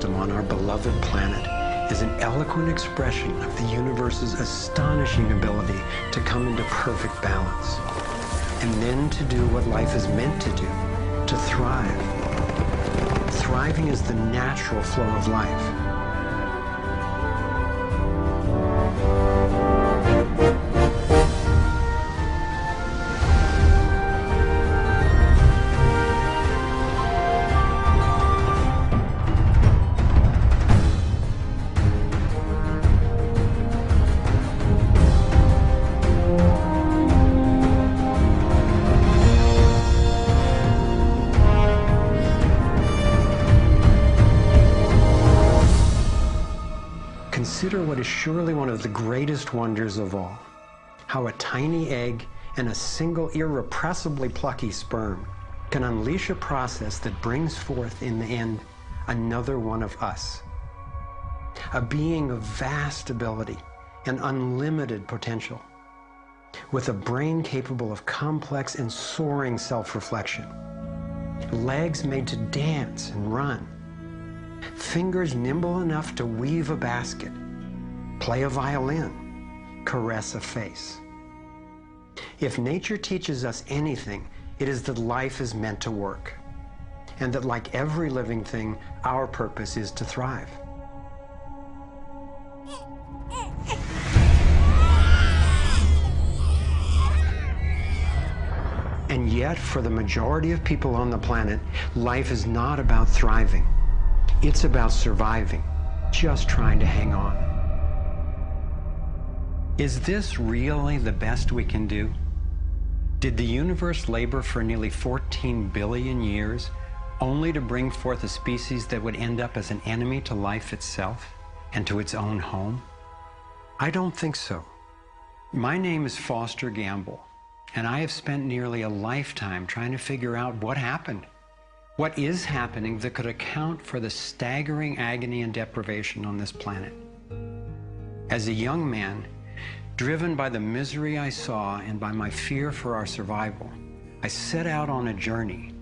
system on our beloved planet is an eloquent expression of the universe's astonishing ability to come into perfect balance, and then to do what life is meant to do, to thrive. Thriving is the natural flow of life. Consider what is surely one of the greatest wonders of all, how a tiny egg and a single irrepressibly plucky sperm can unleash a process that brings forth in the end another one of us, a being of vast ability and unlimited potential, with a brain capable of complex and soaring self-reflection, legs made to dance and run, fingers nimble enough to weave a basket, play a violin, caress a face. If nature teaches us anything, it is that life is meant to work, and that like every living thing, our purpose is to thrive. And yet, for the majority of people on the planet, life is not about thriving. It's about surviving, just trying to hang on. Is this really the best we can do? Did the universe labor for nearly 14 billion years only to bring forth a species that would end up as an enemy to life itself and to its own home? I don't think so. My name is Foster Gamble, and I have spent nearly a lifetime trying to figure out what happened. What is happening that could account for the staggering agony and deprivation on this planet? As a young man, driven by the misery I saw and by my fear for our survival, I set out on a journey,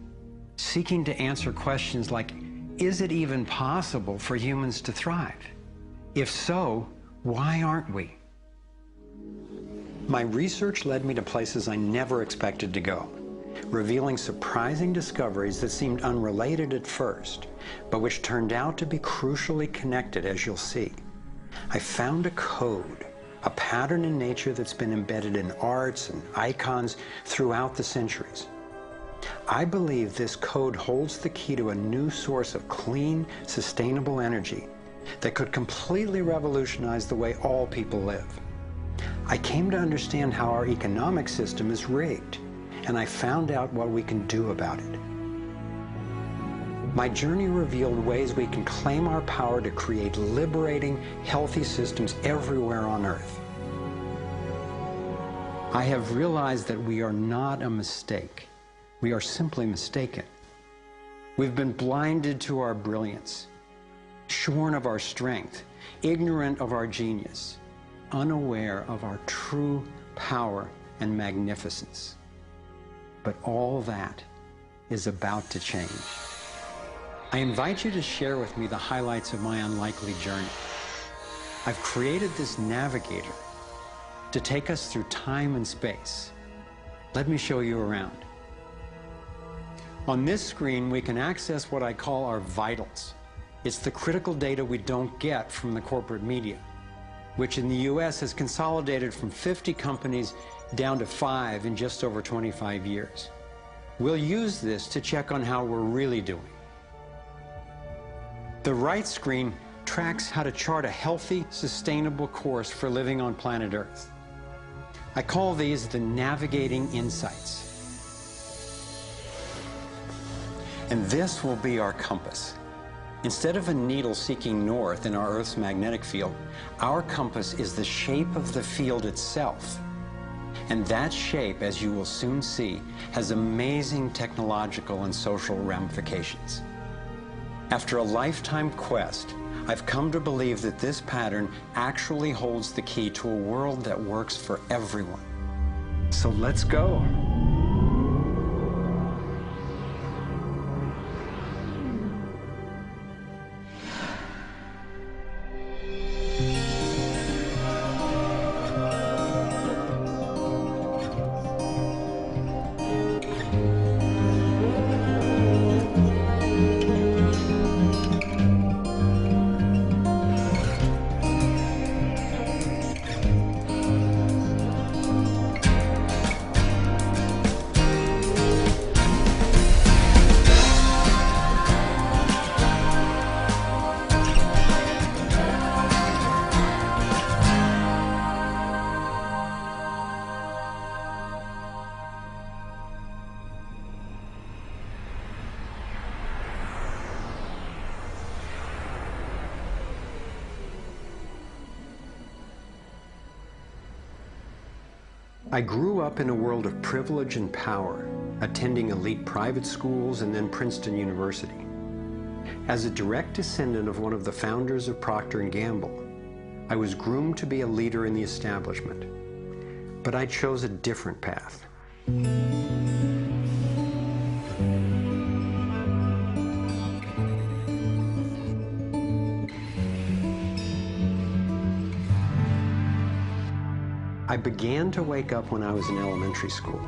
seeking to answer questions like, is it even possible for humans to thrive? If so, why aren't we? My research led me to places I never expected to go, revealing surprising discoveries that seemed unrelated at first, but which turned out to be crucially connected, as you'll see. I found a code, a pattern in nature that's been embedded in arts and icons throughout the centuries. I believe this code holds the key to a new source of clean, sustainable energy that could completely revolutionize the way all people live. I came to understand how our economic system is rigged, and I found out what we can do about it. My journey revealed ways we can claim our power to create liberating, healthy systems everywhere on Earth. I have realized that we are not a mistake. We are simply mistaken. We've been blinded to our brilliance, shorn of our strength, ignorant of our genius, unaware of our true power and magnificence. But all that is about to change. I invite you to share with me the highlights of my unlikely journey. I've created this navigator to take us through time and space. Let me show you around. On this screen, we can access what I call our vitals. It's the critical data we don't get from the corporate media, which in the US has consolidated from 50 companies down to 5 in just over 25 years. We'll use this to check on how we're really doing. The right screen tracks how to chart a healthy, sustainable course for living on planet Earth. I call these the navigating insights. And this will be our compass. Instead of a needle seeking north in our Earth's magnetic field, our compass is the shape of the field itself. And that shape, as you will soon see, has amazing technological and social ramifications. After a lifetime quest, I've come to believe that this pattern actually holds the key to a world that works for everyone. So let's go. I grew up in a world of privilege and power, attending elite private schools and then Princeton University. As a direct descendant of one of the founders of Procter & Gamble, I was groomed to be a leader in the establishment. But I chose a different path. I began to wake up when I was in elementary school.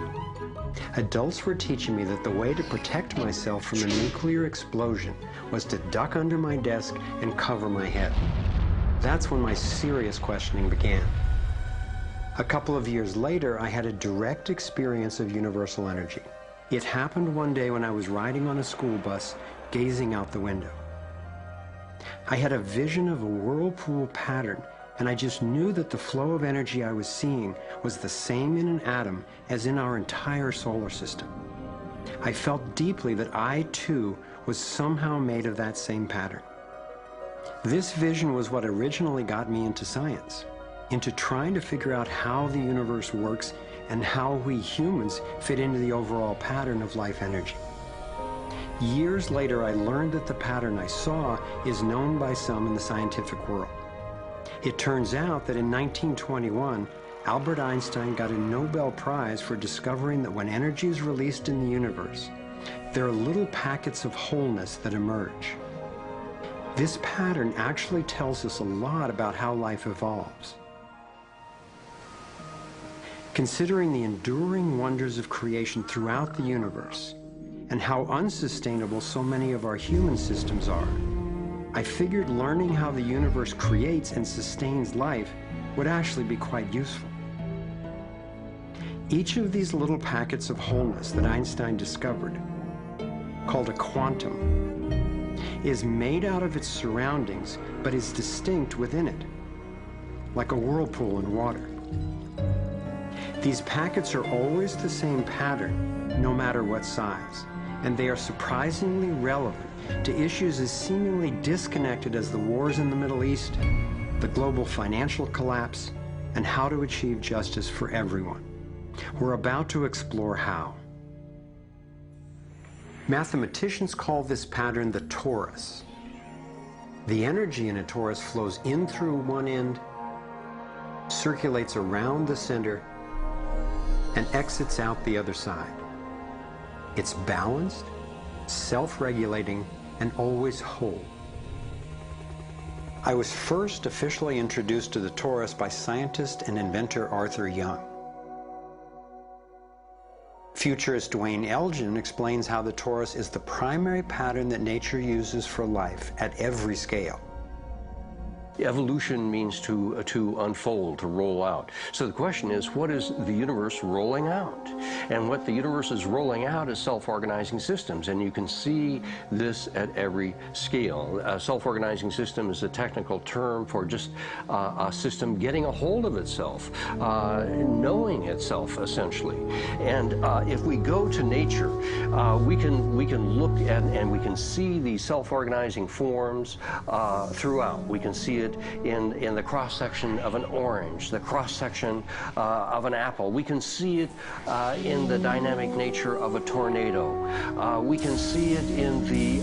Adults were teaching me that the way to protect myself from a nuclear explosion was to duck under my desk and cover my head. That's when my serious questioning began. A couple of years later, I had a direct experience of universal energy. It happened one day when I was riding on a school bus, gazing out the window. I had a vision of a whirlpool pattern, and I just knew that the flow of energy I was seeing was the same in an atom as in our entire solar system. I felt deeply that I, too, was somehow made of that same pattern. This vision was what originally got me into science, into trying to figure out how the universe works and how we humans fit into the overall pattern of life energy. Years later, I learned that the pattern I saw is known by some in the scientific world. It turns out that in 1921, Albert Einstein got a Nobel Prize for discovering that when energy is released in the universe, there are little packets of wholeness that emerge. This pattern actually tells us a lot about how life evolves. Considering the enduring wonders of creation throughout the universe and how unsustainable so many of our human systems are, I figured learning how the universe creates and sustains life would actually be quite useful. Each of these little packets of wholeness that Einstein discovered, called a quantum, is made out of its surroundings but is distinct within it, like a whirlpool in water. These packets are always the same pattern, no matter what size, and they are surprisingly relevant to issues as seemingly disconnected as the wars in the Middle East, the global financial collapse, and how to achieve justice for everyone. We're about to explore how. Mathematicians call this pattern the torus. The energy in a torus flows in through one end, circulates around the center, and exits out the other side. It's balanced, self-regulating, and always whole. I was first officially introduced to the torus by scientist and inventor Arthur Young. Futurist Dwayne Elgin explains how the torus is the primary pattern that nature uses for life at every scale. Evolution means to unfold, to roll out. So the question is, what is the universe rolling out? And what the universe is rolling out is self-organizing systems, and you can see this at every scale. A self-organizing system is a technical term for just a system getting a hold of itself, knowing itself, essentially. And if we go to nature, we can look at and we can see these self-organizing forms throughout. We can see it in the cross-section of an orange, the cross-section of an apple. We can see it in the dynamic nature of a tornado. We can see it in the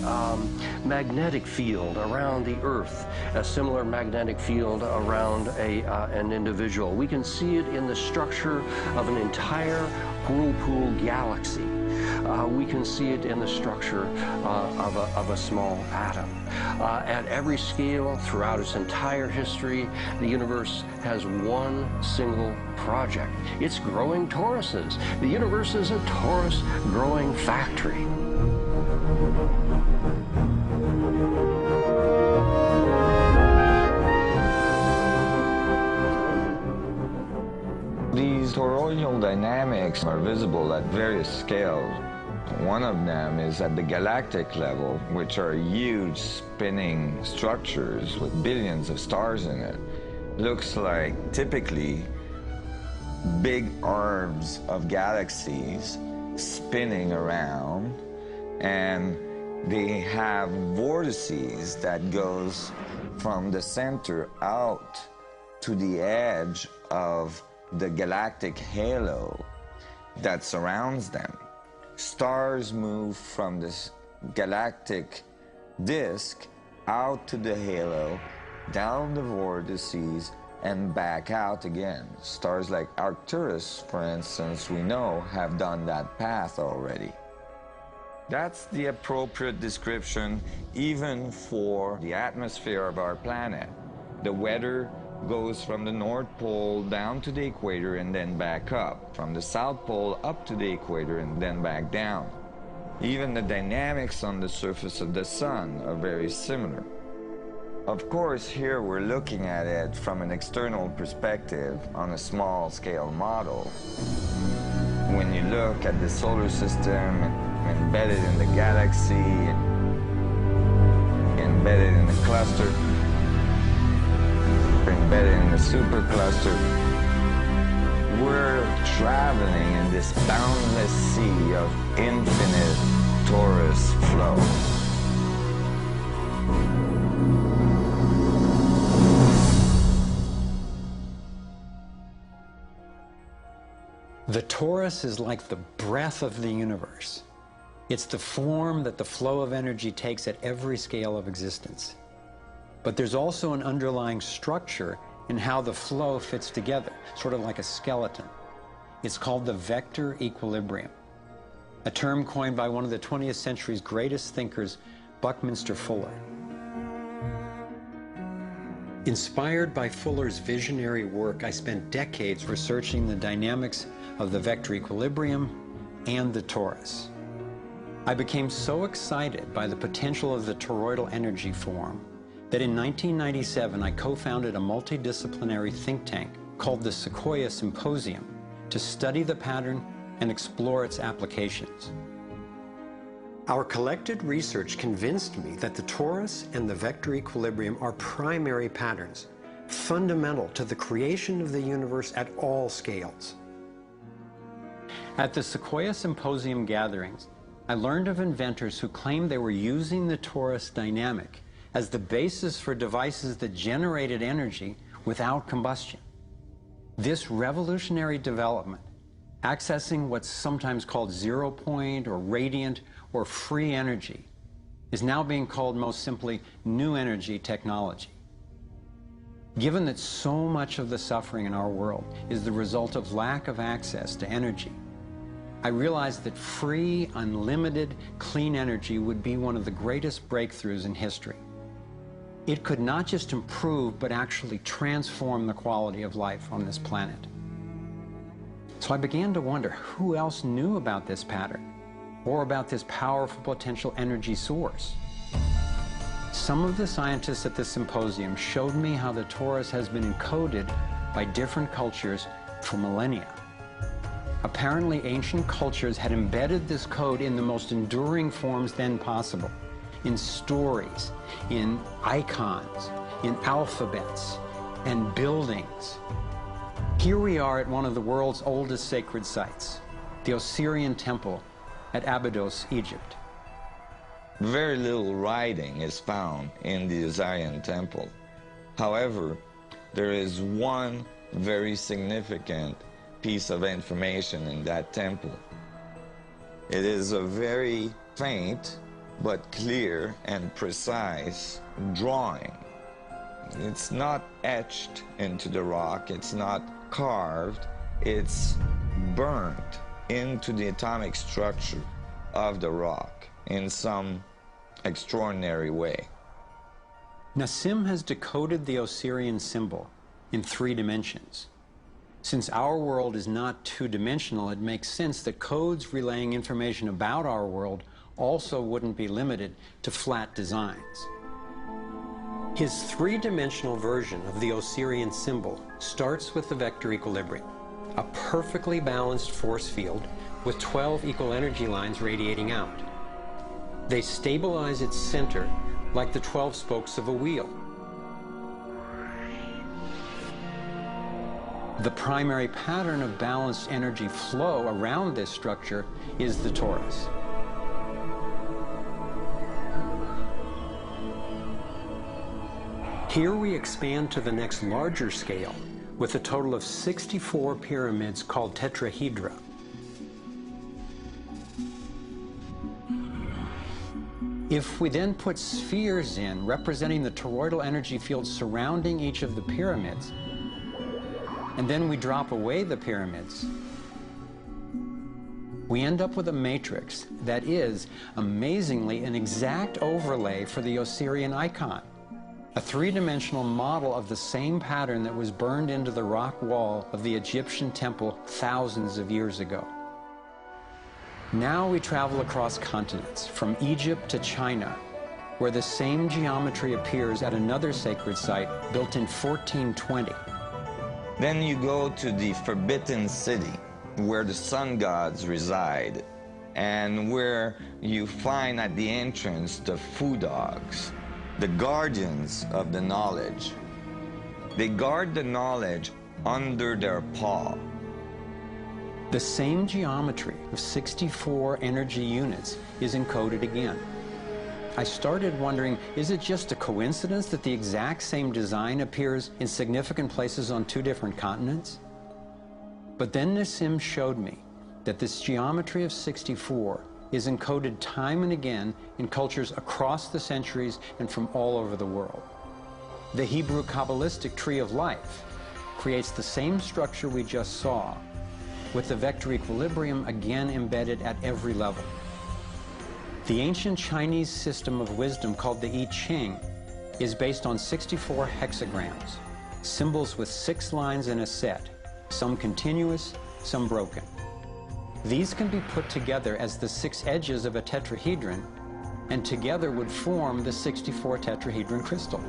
magnetic field around the Earth, a similar magnetic field around an individual. We can see it in the structure of an entire whirlpool galaxy. We can see it in the structure of a small atom. At every scale, throughout its entire history, the universe has one single project. It's growing toruses. The universe is a torus growing factory. These toroidal dynamics are visible at various scales. One of them is at the galactic level, which are huge spinning structures with billions of stars in it. Looks like typically big arms of galaxies spinning around, and they have vortices that goes from the center out to the edge of the galactic halo that surrounds them. Stars move from this galactic disk out to the halo, down the vortices, and back out again. Stars like Arcturus, for instance, we know have done that path already. That's the appropriate description even for the atmosphere of our planet. The weather goes from the North Pole down to the equator and then back up, from the South Pole up to the equator and then back down. Even the dynamics on the surface of the sun are very similar. Of course, here we're looking at it from an external perspective on a small-scale model. When you look at the solar system embedded in the galaxy, embedded in the cluster, embedded in the supercluster, we're traveling in this boundless sea of infinite torus flow. The torus is like the breath of the universe. It's the form that the flow of energy takes at every scale of existence. But there's also an underlying structure in how the flow fits together, sort of like a skeleton. It's called the vector equilibrium, a term coined by one of the 20th century's greatest thinkers, Buckminster Fuller. Inspired by Fuller's visionary work, I spent decades researching the dynamics of the vector equilibrium and the torus. I became so excited by the potential of the toroidal energy form that in 1997 I co-founded a multidisciplinary think tank called the Sequoia Symposium to study the pattern and explore its applications. Our collected research convinced me that the torus and the vector equilibrium are primary patterns, fundamental to the creation of the universe at all scales. At the Sequoia Symposium gatherings, I learned of inventors who claimed they were using the torus dynamic as the basis for devices that generated energy without combustion. This revolutionary development, accessing what's sometimes called zero point or radiant or free energy, is now being called most simply new energy technology. Given that so much of the suffering in our world is the result of lack of access to energy, I realized that free, unlimited, clean energy would be one of the greatest breakthroughs in history. It could not just improve, but actually transform the quality of life on this planet. So I began to wonder who else knew about this pattern or about this powerful potential energy source. Some of the scientists at this symposium showed me how the torus has been encoded by different cultures for millennia. Apparently, ancient cultures had embedded this code in the most enduring forms then possible, in stories, in icons, in alphabets, and buildings. Here we are at one of the world's oldest sacred sites, the Osirian Temple at Abydos, Egypt. Very little writing is found in the Osirian Temple. However, there is one very significant piece of information in that temple. It is a very faint but clear and precise drawing. It's not etched into the rock, it's not carved, it's burnt into the atomic structure of the rock in some extraordinary way. Nassim has decoded the Osirian symbol in 3 dimensions. Since our world is not two-dimensional, it makes sense that codes relaying information about our world also wouldn't be limited to flat designs. His 3-dimensional version of the Osirian symbol starts with the vector equilibrium, a perfectly balanced force field with 12 equal energy lines radiating out. They stabilize its center like the 12 spokes of a wheel. The primary pattern of balanced energy flow around this structure is the torus. Here we expand to the next larger scale, with a total of 64 pyramids called tetrahedra. If we then put spheres in, representing the toroidal energy field surrounding each of the pyramids, and then we drop away the pyramids, we end up with a matrix that is, amazingly, an exact overlay for the Osirian icon, a three-dimensional model of the same pattern that was burned into the rock wall of the Egyptian temple thousands of years ago. Now we travel across continents, from Egypt to China, where the same geometry appears at another sacred site built in 1420. Then you go to the Forbidden City, where the sun gods reside, and where you find at the entrance the Fu dogs, the guardians of the knowledge. They guard the knowledge under their paw. The same geometry of 64 energy units is encoded again. I started wondering, is it just a coincidence that the exact same design appears in significant places on two different continents? But then Nassim showed me that this geometry of 64 is encoded time and again in cultures across the centuries and from all over the world. The Hebrew Kabbalistic tree of life creates the same structure we just saw, with the vector equilibrium again embedded at every level. The ancient Chinese system of wisdom called the I Ching is based on 64 hexagrams, symbols with 6 lines in a set, some continuous, some broken. These can be put together as the 6 edges of a tetrahedron, and together would form the 64 tetrahedron crystal.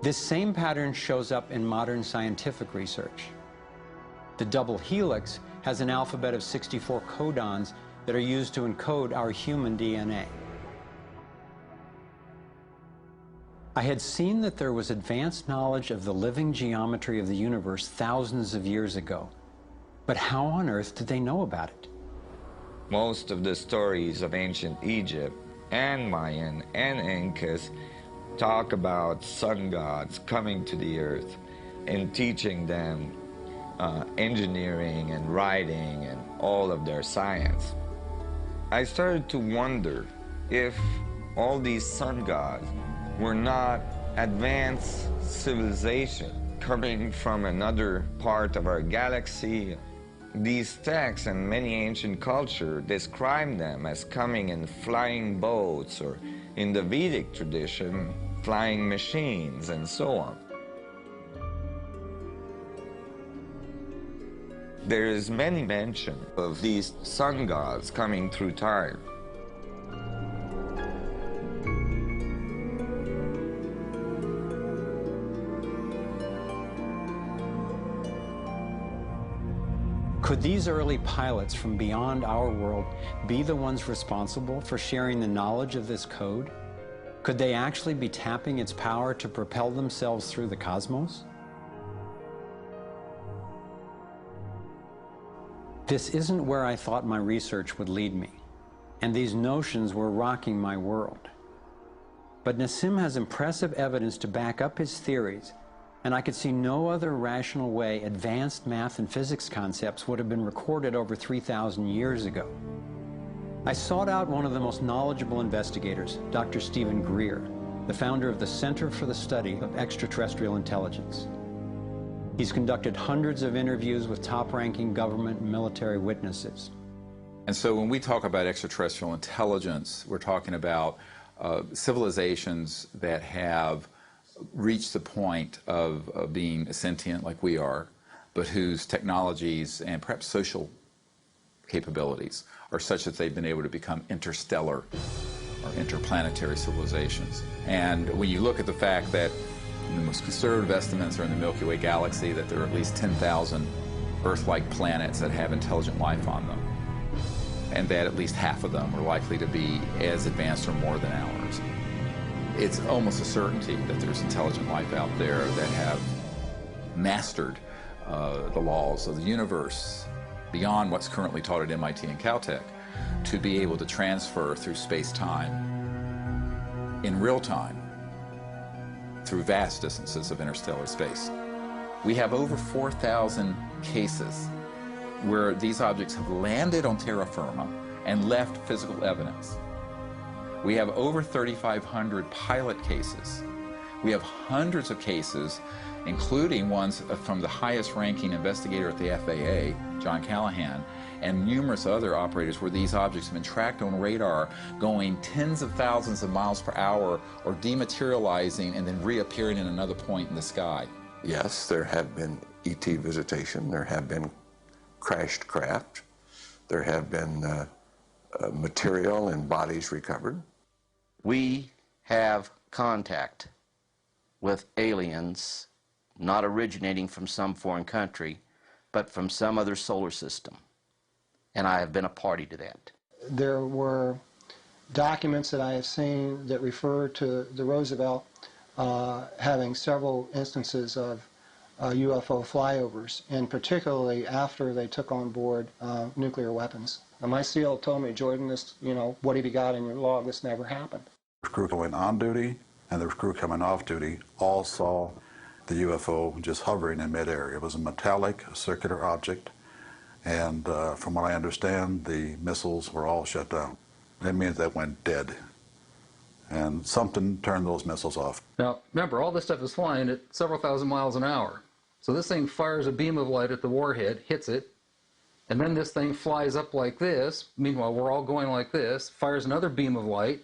This same pattern shows up in modern scientific research. The double helix has an alphabet of 64 codons that are used to encode our human DNA. I had seen that there was advanced knowledge of the living geometry of the universe thousands of years ago, but how on earth did they know about it? Most of the stories of ancient Egypt and Mayan and Incas talk about sun gods coming to the earth and teaching them engineering and writing and all of their science. I started to wonder if all these sun gods were not advanced civilization coming from another part of our galaxy. These texts and many ancient cultures describe them as coming in flying boats, or in the Vedic tradition, flying machines, and so on. There is many mention of these sun gods coming through time. Could these early pilots from beyond our world be the ones responsible for sharing the knowledge of this code? Could they actually be tapping its power to propel themselves through the cosmos? This isn't where I thought my research would lead me, and these notions were rocking my world. But Nassim has impressive evidence to back up his theories, and I could see no other rational way advanced math and physics concepts would have been recorded over 3,000 years ago. I sought out one of the most knowledgeable investigators, Dr. Stephen Greer, the founder of the Center for the Study of Extraterrestrial Intelligence. He's conducted hundreds of interviews with top-ranking government and military witnesses. And so when we talk about extraterrestrial intelligence, we're talking about civilizations that have reached the point of being sentient like we are, but whose technologies and perhaps social capabilities are such that they've been able to become interstellar or interplanetary civilizations. And when you look at the fact that the most conservative estimates are in the Milky Way galaxy that there are at least 10,000 Earth-like planets that have intelligent life on them, and that at least half of them are likely to be as advanced or more than ours. It's almost a certainty that there's intelligent life out there that have mastered the laws of the universe beyond what's currently taught at MIT and Caltech to be able to transfer through space-time in real time through vast distances of interstellar space. We have over 4,000 cases where these objects have landed on terra firma and left physical evidence. We have over 3,500 pilot cases. We have hundreds of cases, including ones from the highest ranking investigator at the FAA, John Callahan, and numerous other operators where these objects have been tracked on radar going tens of thousands of miles per hour or dematerializing and then reappearing in another point in the sky. Yes, there have been ET visitation, there have been crashed craft, there have been material and bodies recovered. We have contact with aliens not originating from some foreign country, but from some other solar system. And I have been a party to that. There were documents that I have seen that refer to the Roosevelt having several instances of UFO flyovers, and particularly after they took on board nuclear weapons. And my SEAL told me, Jordan, this, what have you got in your log? This never happened. The crew going on duty and the crew coming off duty all saw the UFO just hovering in midair. It was a metallic circular object, and from what I understand, the missiles were all shut down. That means they went dead, and something turned those missiles off. Now, remember, all this stuff is flying at several thousand miles an hour. So this thing fires a beam of light at the warhead, hits it, and then this thing flies up like this. Meanwhile, we're all going like this, fires another beam of light,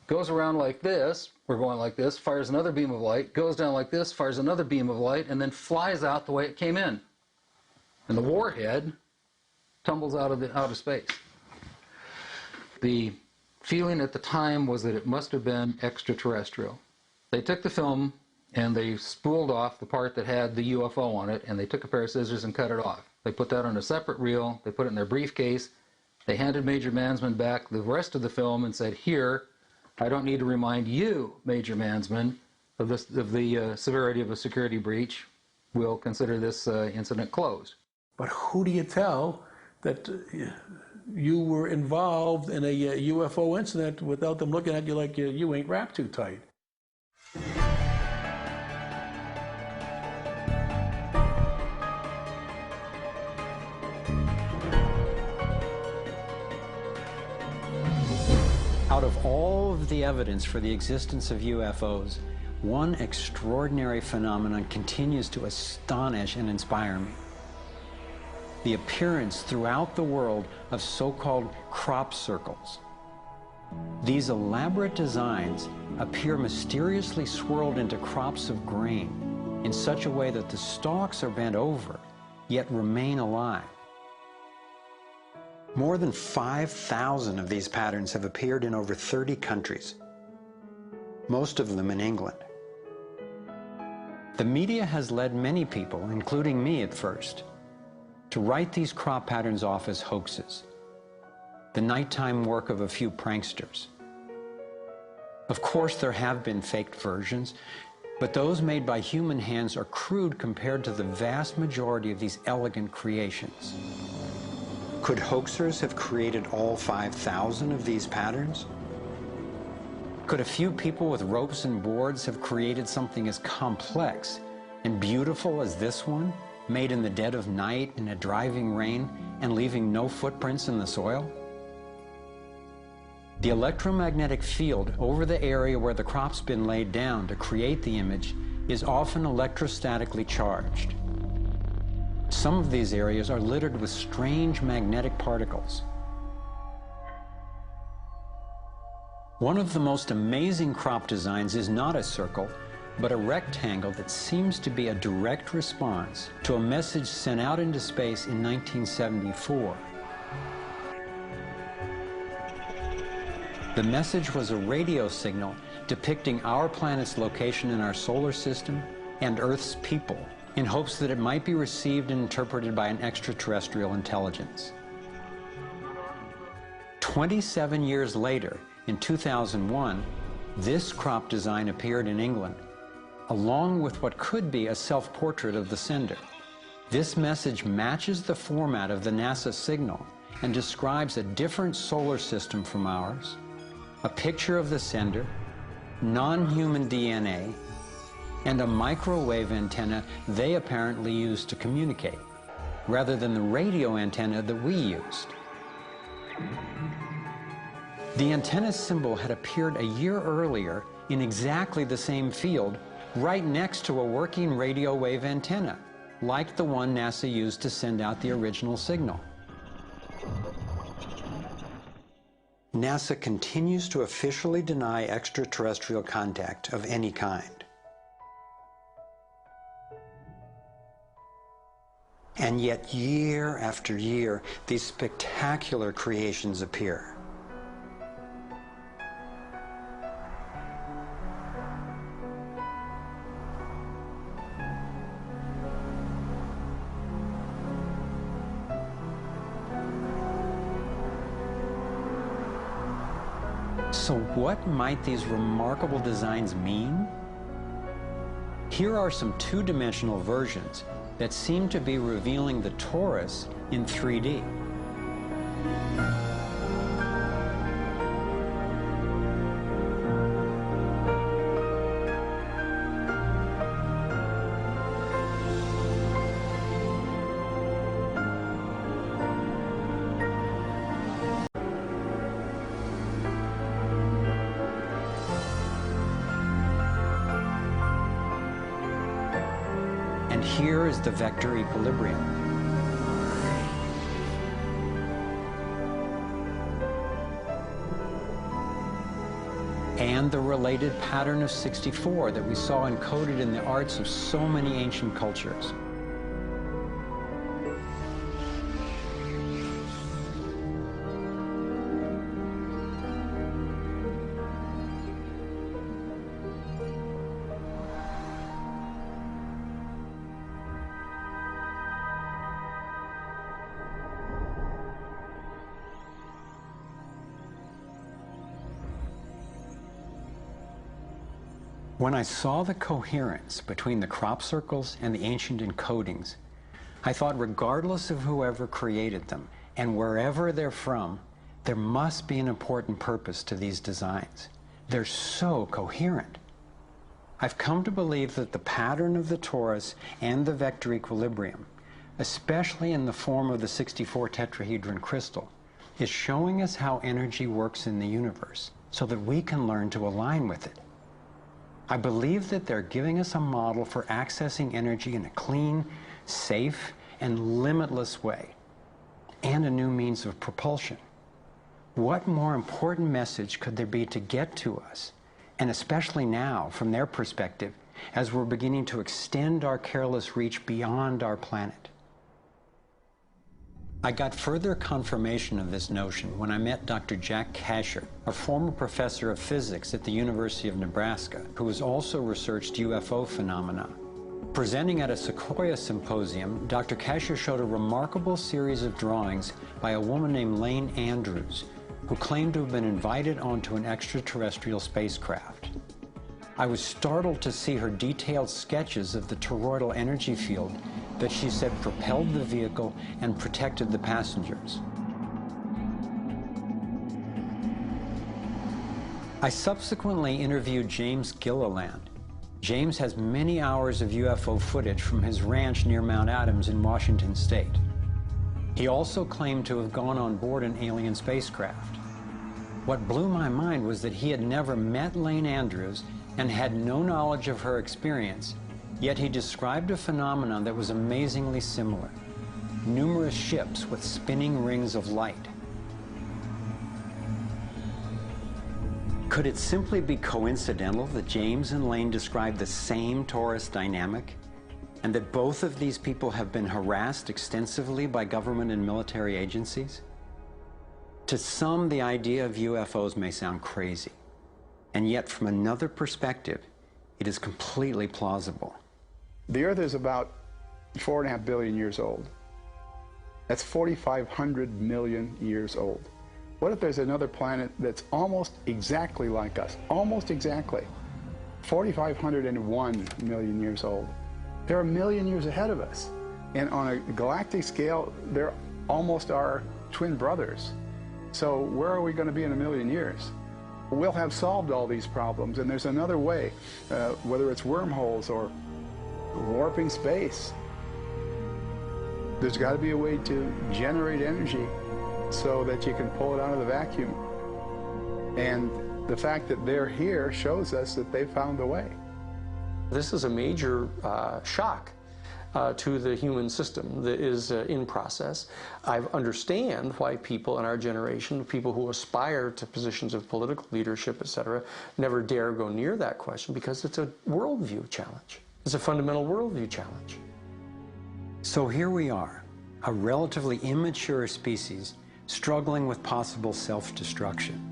goes around like this, we're going like this, fires another beam of light, goes down like this, fires another beam of light, and then flies out the way it came in. And the warhead tumbles out of space. The feeling at the time was that it must have been extraterrestrial. They took the film and they spooled off the part that had the UFO on it, and they took a pair of scissors and cut it off. They put that on a separate reel, they put it in their briefcase, they handed Major Mansman back the rest of the film and said, "Here, I don't need to remind you, Major Mansman, of the severity of a security breach. We'll consider this incident closed." But who do you tell that you were involved in a UFO incident without them looking at you like you ain't wrapped too tight? Out of all of the evidence for the existence of UFOs, one extraordinary phenomenon continues to astonish and inspire me. The appearance throughout the world of so-called crop circles. These elaborate designs appear mysteriously swirled into crops of grain in such a way that the stalks are bent over, yet remain alive. More than 5,000 of these patterns have appeared in over 30 countries, most of them in England. The media has led many people, including me at first, to write these crop patterns off as hoaxes, the nighttime work of a few pranksters. Of course, there have been faked versions, but those made by human hands are crude compared to the vast majority of these elegant creations. Could hoaxers have created all 5,000 of these patterns? Could a few people with ropes and boards have created something as complex and beautiful as this one, made in the dead of night in a driving rain and leaving no footprints in the soil? The electromagnetic field over the area where the crop's been laid down to create the image is often electrostatically charged. Some of these areas are littered with strange magnetic particles. One of the most amazing crop designs is not a circle, but a rectangle that seems to be a direct response to a message sent out into space in 1974. The message was a radio signal depicting our planet's location in our solar system and Earth's people, in hopes that it might be received and interpreted by an extraterrestrial intelligence. 27 years later, in 2001, this crop design appeared in England, along with what could be a self-portrait of the sender. This message matches the format of the NASA signal and describes a different solar system from ours, a picture of the sender, non-human DNA, and a microwave antenna they apparently used to communicate, rather than the radio antenna that we used. The antenna symbol had appeared a year earlier in exactly the same field, right next to a working radio wave antenna, like the one NASA used to send out the original signal. NASA continues to officially deny extraterrestrial contact of any kind. And yet, year after year, these spectacular creations appear. So what might these remarkable designs mean? Here are some two-dimensional versions that seem to be revealing the torus in 3D. And here is the vector equilibrium. And the related pattern of 64 that we saw encoded in the arts of so many ancient cultures. When I saw the coherence between the crop circles and the ancient encodings, I thought regardless of whoever created them and wherever they're from, there must be an important purpose to these designs. They're so coherent. I've come to believe that the pattern of the torus and the vector equilibrium, especially in the form of the 64 tetrahedron crystal, is showing us how energy works in the universe so that we can learn to align with it. I believe that they're giving us a model for accessing energy in a clean, safe, and limitless way, and a new means of propulsion. What more important message could there be to get to us, and especially now, from their perspective, as we're beginning to extend our careless reach beyond our planet? I got further confirmation of this notion when I met Dr. Jack Kasher, a former professor of physics at the University of Nebraska, who has also researched UFO phenomena. Presenting at a Sequoia symposium, Dr. Kasher showed a remarkable series of drawings by a woman named Lane Andrews, who claimed to have been invited onto an extraterrestrial spacecraft. I was startled to see her detailed sketches of the toroidal energy field that she said propelled the vehicle and protected the passengers. I subsequently interviewed James Gilliland. James has many hours of UFO footage from his ranch near Mount Adams in Washington State. He also claimed to have gone on board an alien spacecraft. What blew my mind was that he had never met Lane Andrews and had no knowledge of her experience, yet he described a phenomenon that was amazingly similar: numerous ships with spinning rings of light. Could it simply be coincidental that James and Lane described the same torus dynamic, and that both of these people have been harassed extensively by government and military agencies? To some, the idea of UFOs may sound crazy, and yet from another perspective, it is completely plausible. The Earth is about 4.5 billion years old. That's 4,500 million years old. What if there's another planet that's almost exactly like us? Almost exactly. 4,501 million years old. They're a million years ahead of us. And on a galactic scale, they're almost our twin brothers. So where are we going to be in a million years? We'll have solved all these problems, and there's another way, whether it's wormholes or warping space. There's got to be a way to generate energy so that you can pull it out of the vacuum. And the fact that they're here shows us that they found a way. This is a major shock to the human system that is in process. I understand why people in our generation, people who aspire to positions of political leadership, etc., never dare go near that question, because it's a worldview challenge. It's a fundamental worldview challenge. So here we are, a relatively immature species struggling with possible self-destruction.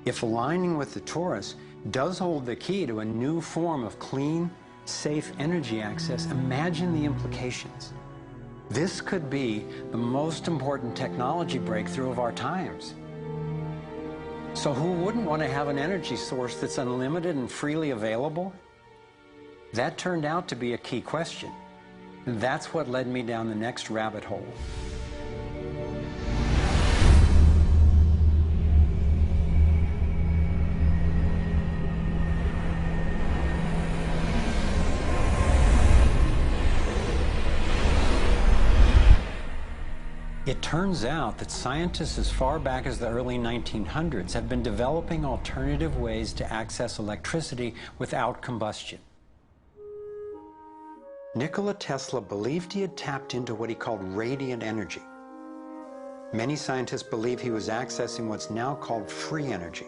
If aligning with the torus does hold the key to a new form of clean, safe energy access, imagine the implications. This could be the most important technology breakthrough of our times. So who wouldn't want to have an energy source that's unlimited and freely available? That turned out to be a key question. And that's what led me down the next rabbit hole. It turns out that scientists as far back as the early 1900s have been developing alternative ways to access electricity without combustion. Nikola Tesla believed he had tapped into what he called radiant energy. Many scientists believe he was accessing what's now called free energy.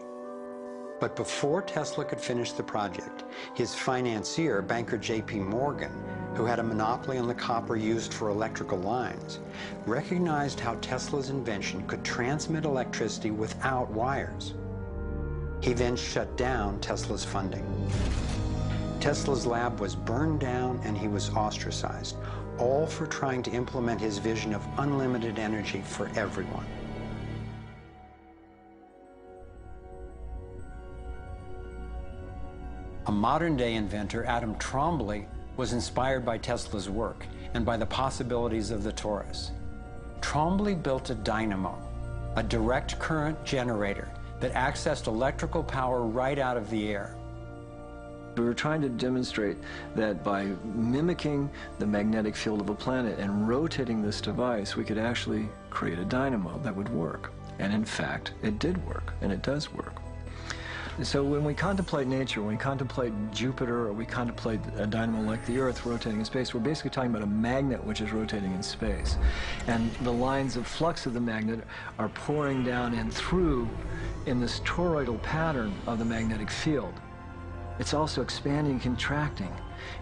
But before Tesla could finish the project, his financier, banker J.P. Morgan, who had a monopoly on the copper used for electrical lines, recognized how Tesla's invention could transmit electricity without wires. He then shut down Tesla's funding. Tesla's lab was burned down and he was ostracized, all for trying to implement his vision of unlimited energy for everyone. A modern-day inventor, Adam Trombley, was inspired by Tesla's work and by the possibilities of the torus. Trombley built a dynamo, a direct current generator that accessed electrical power right out of the air. We were trying to demonstrate that by mimicking the magnetic field of a planet and rotating this device, we could actually create a dynamo that would work. And in fact, it did work, and it does work. So when we contemplate nature, when we contemplate Jupiter, or we contemplate a dynamo like the Earth rotating in space, we're basically talking about a magnet which is rotating in space. And the lines of flux of the magnet are pouring down and through in this toroidal pattern of the magnetic field. It's also expanding and contracting.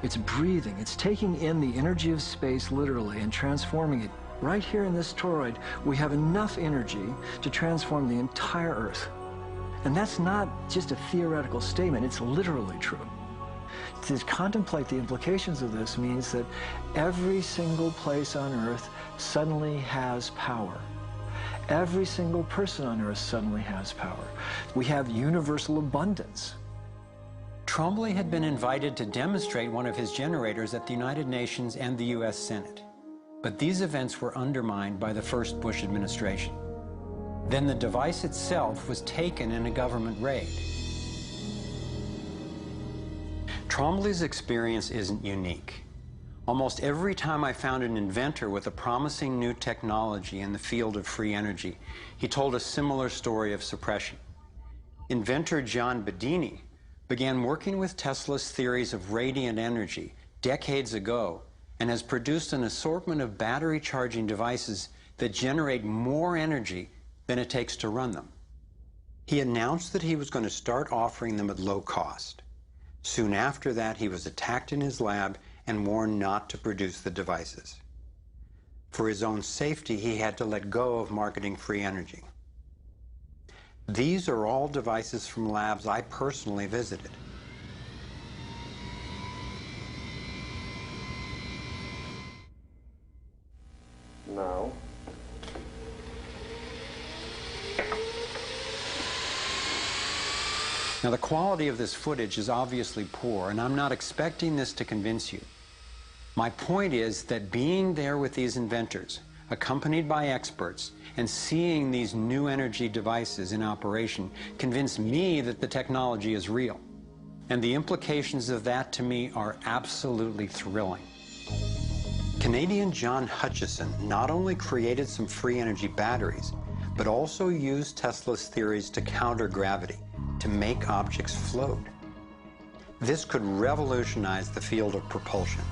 It's breathing. It's taking in the energy of space literally and transforming it. Right here in this toroid, we have enough energy to transform the entire Earth. And that's not just a theoretical statement, it's literally true. To contemplate the implications of this means that every single place on Earth suddenly has power. Every single person on Earth suddenly has power. We have universal abundance. Trombley had been invited to demonstrate one of his generators at the United Nations and the U.S. Senate. But these events were undermined by the first Bush administration. Then the device itself was taken in a government raid. Trombley's experience isn't unique. Almost every time I found an inventor with a promising new technology in the field of free energy, he told a similar story of suppression. Inventor John Bedini began working with Tesla's theories of radiant energy decades ago and has produced an assortment of battery charging devices that generate more energy than it takes to run them. He announced that he was going to start offering them at low cost. Soon after that, he was attacked in his lab and warned not to produce the devices. For his own safety, he had to let go of marketing free energy. These are all devices from labs I personally visited. Now, Now, the quality of this footage is obviously poor, and I'm not expecting this to convince you. My point is that being there with these inventors, accompanied by experts, and seeing these new energy devices in operation convinced me that the technology is real. And the implications of that to me are absolutely thrilling. Canadian John Hutchison not only created some free energy batteries, but also used Tesla's theories to counter gravity, to make objects float. This could revolutionize the field of propulsion.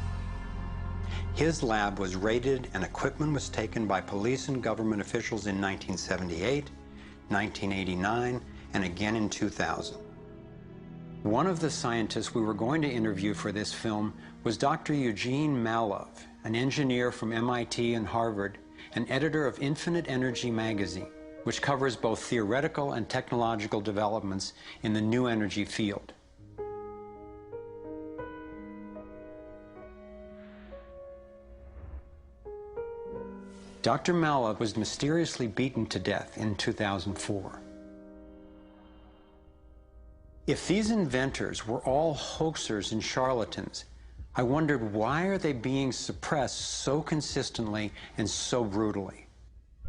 His lab was raided and equipment was taken by police and government officials in 1978, 1989, and again in 2000. One of the scientists we were going to interview for this film was Dr. Eugene Malov, an engineer from MIT and Harvard, and editor of Infinite Energy magazine, which covers both theoretical and technological developments in the new energy field. Dr. Malov was mysteriously beaten to death in 2004. If these inventors were all hoaxers and charlatans, I wondered, why are they being suppressed so consistently and so brutally?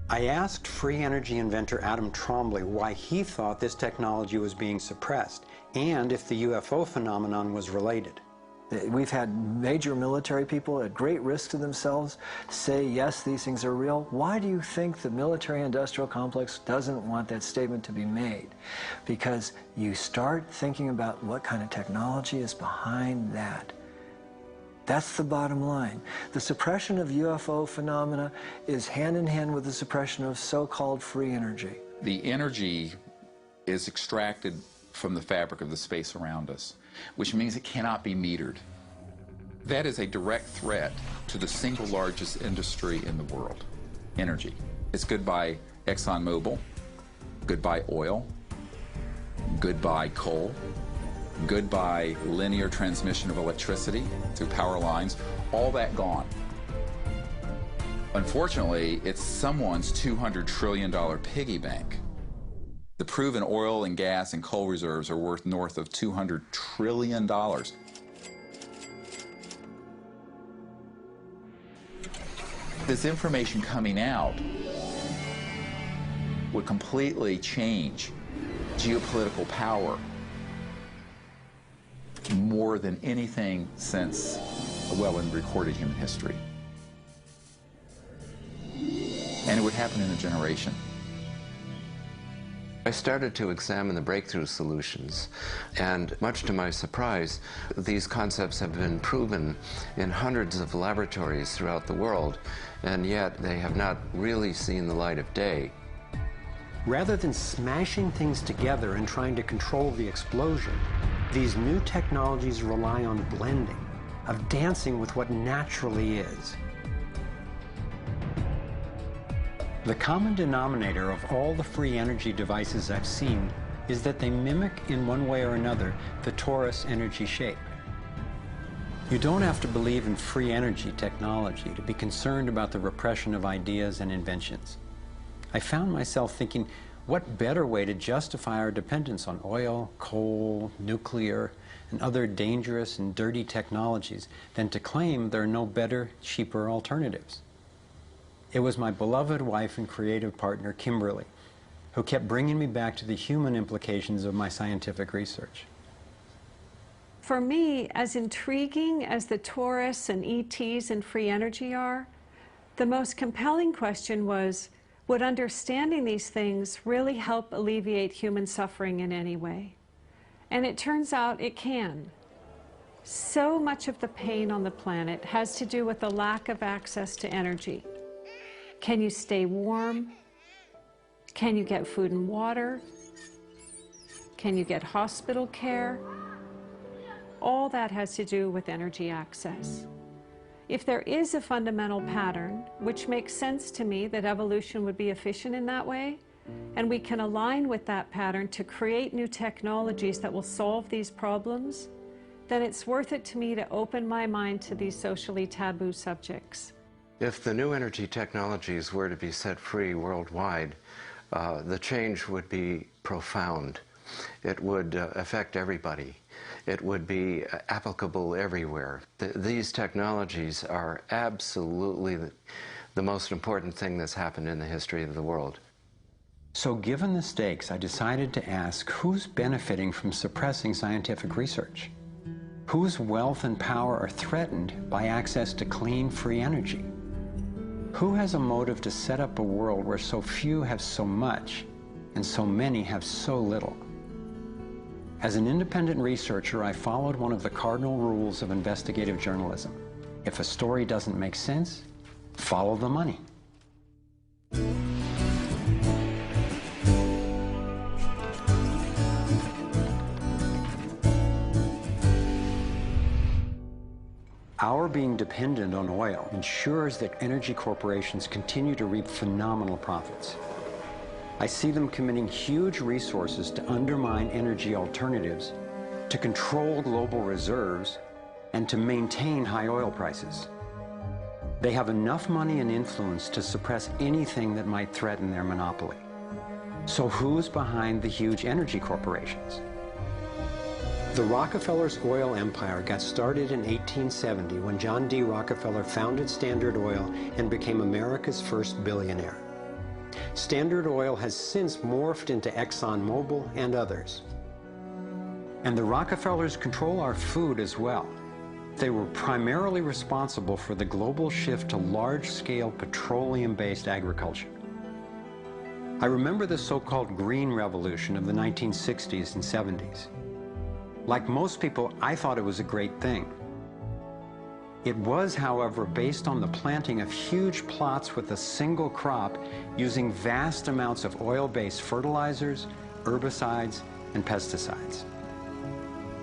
I asked free energy inventor Adam Trombley why he thought this technology was being suppressed, and if the UFO phenomenon was related. We've had major military people at great risk to themselves say, yes, these things are real. Why do you think the military-industrial complex doesn't want that statement to be made? Because you start thinking about what kind of technology is behind that. That's the bottom line. The suppression of UFO phenomena is hand in hand with the suppression of so-called free energy. The energy is extracted from the fabric of the space around us, which means it cannot be metered. That is a direct threat to the single largest industry in the world, energy. It's goodbye ExxonMobil, goodbye oil, goodbye coal, goodbye linear transmission of electricity through power lines, all that gone. Unfortunately, it's someone's $200 trillion piggy bank. The proven oil and gas and coal reserves are worth north of $200 trillion. This information coming out would completely change geopolitical power more than anything since, well, in recorded human history. And it would happen in a generation. I started to examine the breakthrough solutions, and much to my surprise, these concepts have been proven in hundreds of laboratories throughout the world, and yet they have not really seen the light of day. Rather than smashing things together and trying to control the explosion, these new technologies rely on blending, of dancing with what naturally is. The common denominator of all the free energy devices I've seen is that they mimic, in one way or another, the torus energy shape. You don't have to believe in free energy technology to be concerned about the repression of ideas and inventions. I found myself thinking, what better way to justify our dependence on oil, coal, nuclear, and other dangerous and dirty technologies than to claim there are no better, cheaper alternatives? It was my beloved wife and creative partner, Kimberly, who kept bringing me back to the human implications of my scientific research. For me, as intriguing as the torus and ETs and free energy are, the most compelling question was, would understanding these things really help alleviate human suffering in any way? And it turns out it can. So much of the pain on the planet has to do with the lack of access to energy. Can you stay warm? Can you get food and water? Can you get hospital care? All that has to do with energy access. If there is a fundamental pattern, which makes sense to me that evolution would be efficient in that way, and we can align with that pattern to create new technologies that will solve these problems, then it's worth it to me to open my mind to these socially taboo subjects. If the new energy technologies were to be set free worldwide, the change would be profound. It would affect everybody. it would be applicable everywhere. These technologies are absolutely the most important thing that's happened in the history of the world. So given the stakes, I decided to ask who's benefiting from suppressing scientific research? Whose wealth and power are threatened by access to clean, free energy? Who has a motive to set up a world where so few have so much and so many have so little? As an independent researcher, I followed one of the cardinal rules of investigative journalism. If a story doesn't make sense, follow the money. Our being dependent on oil ensures that energy corporations continue to reap phenomenal profits. I see them committing huge resources to undermine energy alternatives, to control global reserves, and to maintain high oil prices. They have enough money and influence to suppress anything that might threaten their monopoly. So who's behind the huge energy corporations? The Rockefellers' oil empire got started in 1870 when John D. Rockefeller founded Standard Oil and became America's first billionaire. Standard Oil has since morphed into ExxonMobil and others. And the Rockefellers control our food as well. They were primarily responsible for the global shift to large-scale petroleum-based agriculture. I remember the so-called Green Revolution of the 1960s and 70s. Like most people, I thought it was a great thing. It was, however, based on the planting of huge plots with a single crop using vast amounts of oil-based fertilizers, herbicides, and pesticides.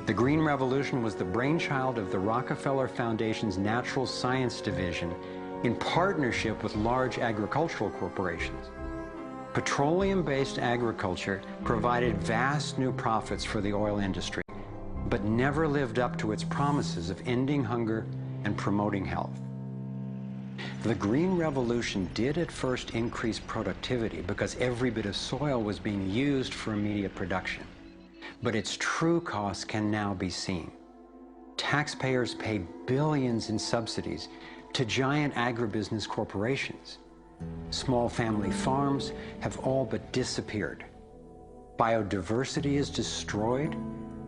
The Green Revolution was the brainchild of the Rockefeller Foundation's Natural Science Division in partnership with large agricultural corporations. Petroleum-based agriculture provided vast new profits for the oil industry, but never lived up to its promises of ending hunger and promoting health. The Green Revolution did at first increase productivity because every bit of soil was being used for immediate production. But its true costs can now be seen. Taxpayers pay billions in subsidies to giant agribusiness corporations. Small family farms have all but disappeared. Biodiversity is destroyed.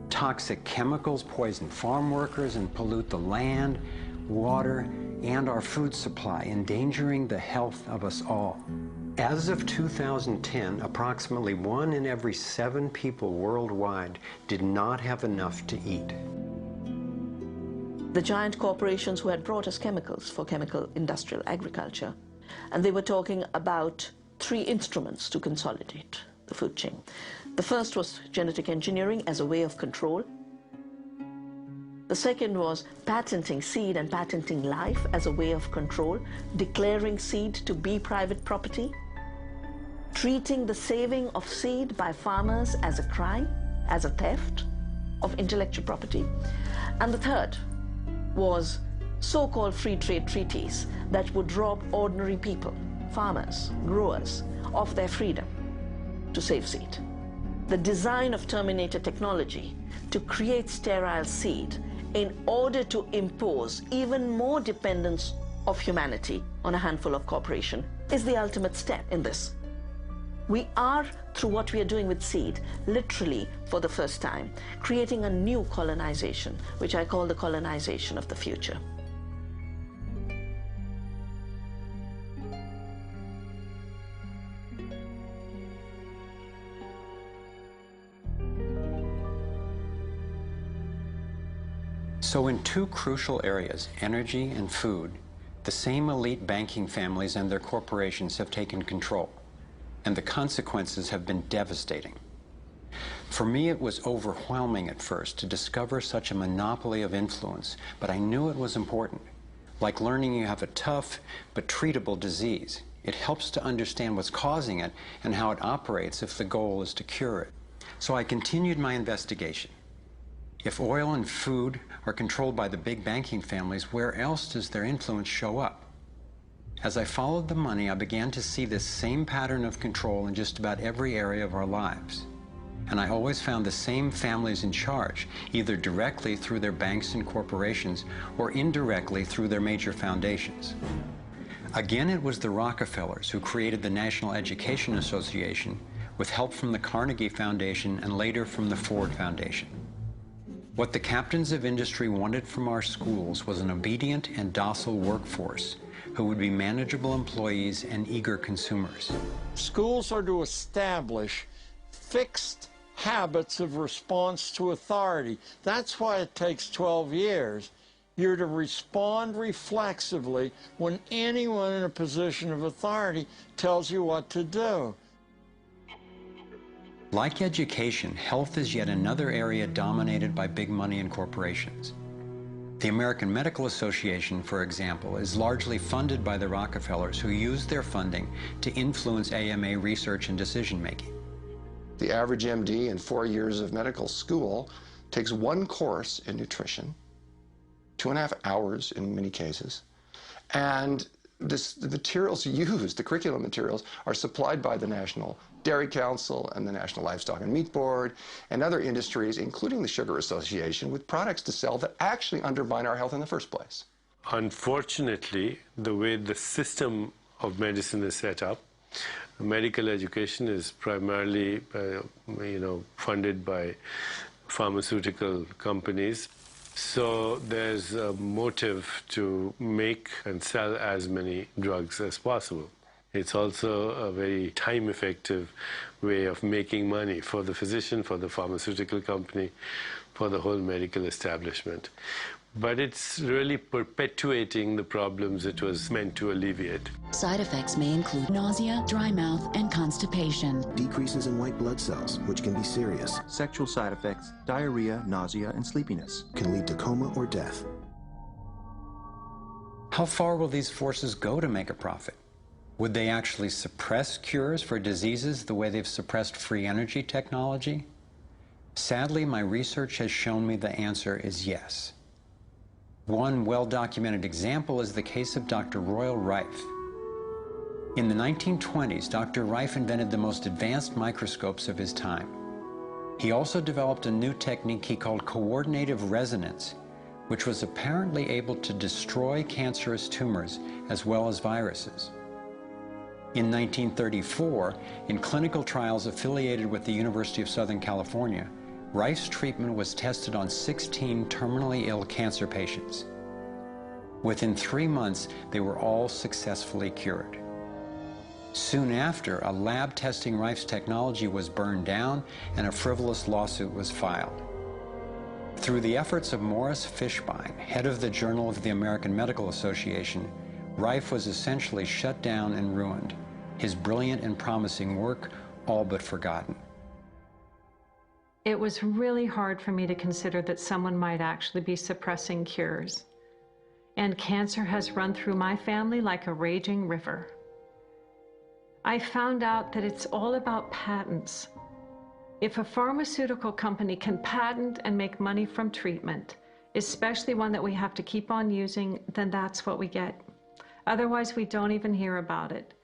Toxic chemicals poison farm workers and pollute the land, water, and our food supply, endangering the health of us all. As of 2010, approximately 1 in every 7 people worldwide did not have enough to eat. The giant corporations who had brought us chemicals for chemical industrial agriculture, and they were talking about 3 instruments to consolidate the food chain. The first was genetic engineering as a way of control. The second was patenting seed and patenting life as a way of control, declaring seed to be private property, treating the saving of seed by farmers as a crime, as a theft of intellectual property. And the third was so-called free trade treaties that would rob ordinary people, farmers, growers, of their freedom to save seed. The design of Terminator technology to create sterile seed in order to impose even more dependence of humanity on a handful of corporations is the ultimate step in this. We are, through what we are doing with seed, literally for the first time, creating a new colonization, which I call the colonization of the future. So in 2 crucial areas, energy and food, the same elite banking families and their corporations have taken control, and the consequences have been devastating. For me, it was overwhelming at first to discover such a monopoly of influence, but I knew it was important. Like learning you have a tough but treatable disease. It helps to understand what's causing it and how it operates if the goal is to cure it. So I continued my investigation. If oil and food are controlled by the big banking families, where else does their influence show up? As I followed the money, I began to see this same pattern of control in just about every area of our lives. and I always found the same families in charge, either directly through their banks and corporations or indirectly through their major foundations. Again, it was the Rockefellers who created the National Education Association with help from the Carnegie Foundation and later from the Ford Foundation. What the captains of industry wanted from our schools was an obedient and docile workforce who would be manageable employees and eager consumers. Schools are to establish fixed habits of response to authority. That's why it takes 12 years. You're to respond reflexively when anyone in a position of authority tells you what to do. Like education, health is yet another area dominated by big money and corporations. The American Medical Association, for example, is largely funded by the Rockefellers, who use their funding to influence AMA research and decision-making. The average MD in 4 years of medical school takes one course in nutrition, 2.5 hours in many cases, and the materials used, the curriculum materials, are supplied by the National Dairy Council and the National Livestock and Meat Board and other industries, including the Sugar Association, with products to sell that actually undermine our health in the first place. Unfortunately, the way the system of medicine is set up, medical education is primarily, funded by pharmaceutical companies. So there's a motive to make and sell as many drugs as possible. It's also a very time-effective way of making money for the physician, for the pharmaceutical company, for the whole medical establishment. But it's really perpetuating the problems it was meant to alleviate. Side effects may include nausea, dry mouth, and constipation. Decreases in white blood cells, which can be serious. Sexual side effects, diarrhea, nausea, and sleepiness. Can lead to coma or death. How far will these forces go to make a profit? Would they actually suppress cures for diseases the way they've suppressed free energy technology? Sadly, my research has shown me the answer is yes. One well-documented example is the case of Dr. Royal Rife. In the 1920s, Dr. Rife invented the most advanced microscopes of his time. He also developed a new technique he called coordinative resonance, which was apparently able to destroy cancerous tumors as well as viruses. In 1934, in clinical trials affiliated with the University of Southern California, Rife's treatment was tested on 16 terminally ill cancer patients. Within 3 months, they were all successfully cured. Soon after, a lab testing Rife's technology was burned down and a frivolous lawsuit was filed. Through the efforts of Morris Fishbein, head of the Journal of the American Medical Association, Rife was essentially shut down and ruined, his brilliant and promising work all but forgotten. It was really hard for me to consider that someone might actually be suppressing cures. And cancer has run through my family like a raging river. I found out that it's all about patents. If a pharmaceutical company can patent and make money from treatment, especially one that we have to keep on using, then that's what we get. Otherwise, we don't even hear about it.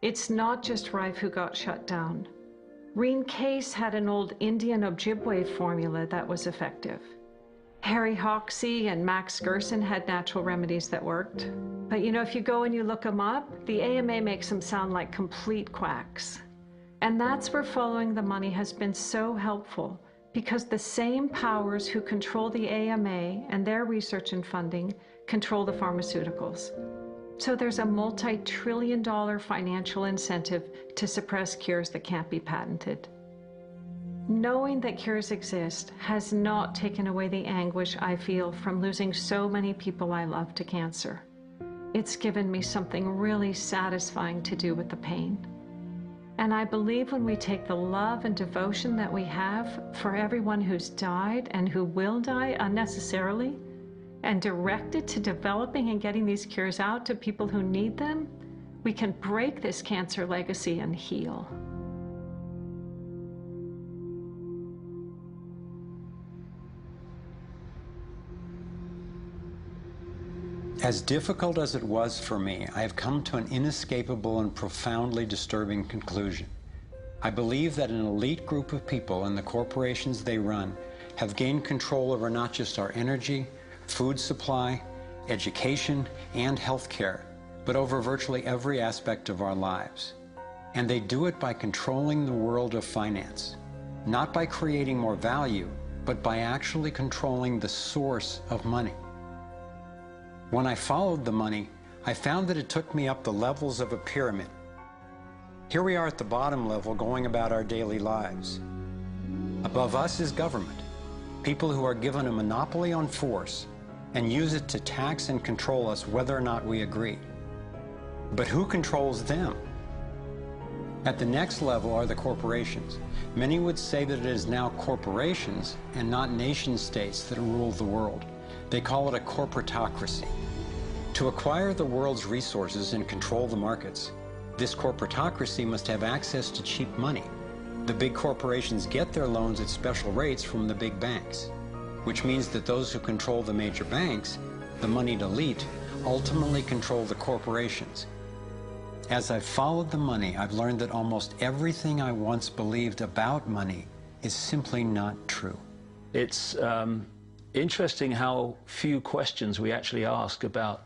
It's not just Rife who got shut down. Reen Case had an old Indian Ojibwe formula that was effective. Harry Hoxsey and Max Gerson had natural remedies that worked. But if you go and you look them up, the AMA makes them sound like complete quacks. And that's where following the money has been so helpful, because the same powers who control the AMA and their research and funding control the pharmaceuticals. So there's a multi-trillion-dollar financial incentive to suppress cures that can't be patented. Knowing that cures exist has not taken away the anguish I feel from losing so many people I love to cancer. It's given me something really satisfying to do with the pain. And I believe when we take the love and devotion that we have for everyone who's died and who will die unnecessarily, and direct it to developing and getting these cures out to people who need them, we can break this cancer legacy and heal. As difficult as it was for me, I have come to an inescapable and profoundly disturbing conclusion. I believe that an elite group of people and the corporations they run have gained control over not just our energy, food supply, education, and health care, but over virtually every aspect of our lives. And they do it by controlling the world of finance, not by creating more value, but by actually controlling the source of money. When I followed the money, I found that it took me up the levels of a pyramid. Here we are at the bottom level going about our daily lives. Above us is government, people who are given a monopoly on force and use it to tax and control us whether or not we agree. But who controls them? At the next level are the corporations. Many would say that it is now corporations and not nation states that rule the world. They call it a corporatocracy. To acquire the world's resources and control the markets, this corporatocracy must have access to cheap money. The big corporations get their loans at special rates from the big banks, which means that those who control the major banks, the moneyed elite, ultimately control the corporations. As I've followed the money, I've learned that almost everything I once believed about money is simply not true. It's interesting how few questions we actually ask about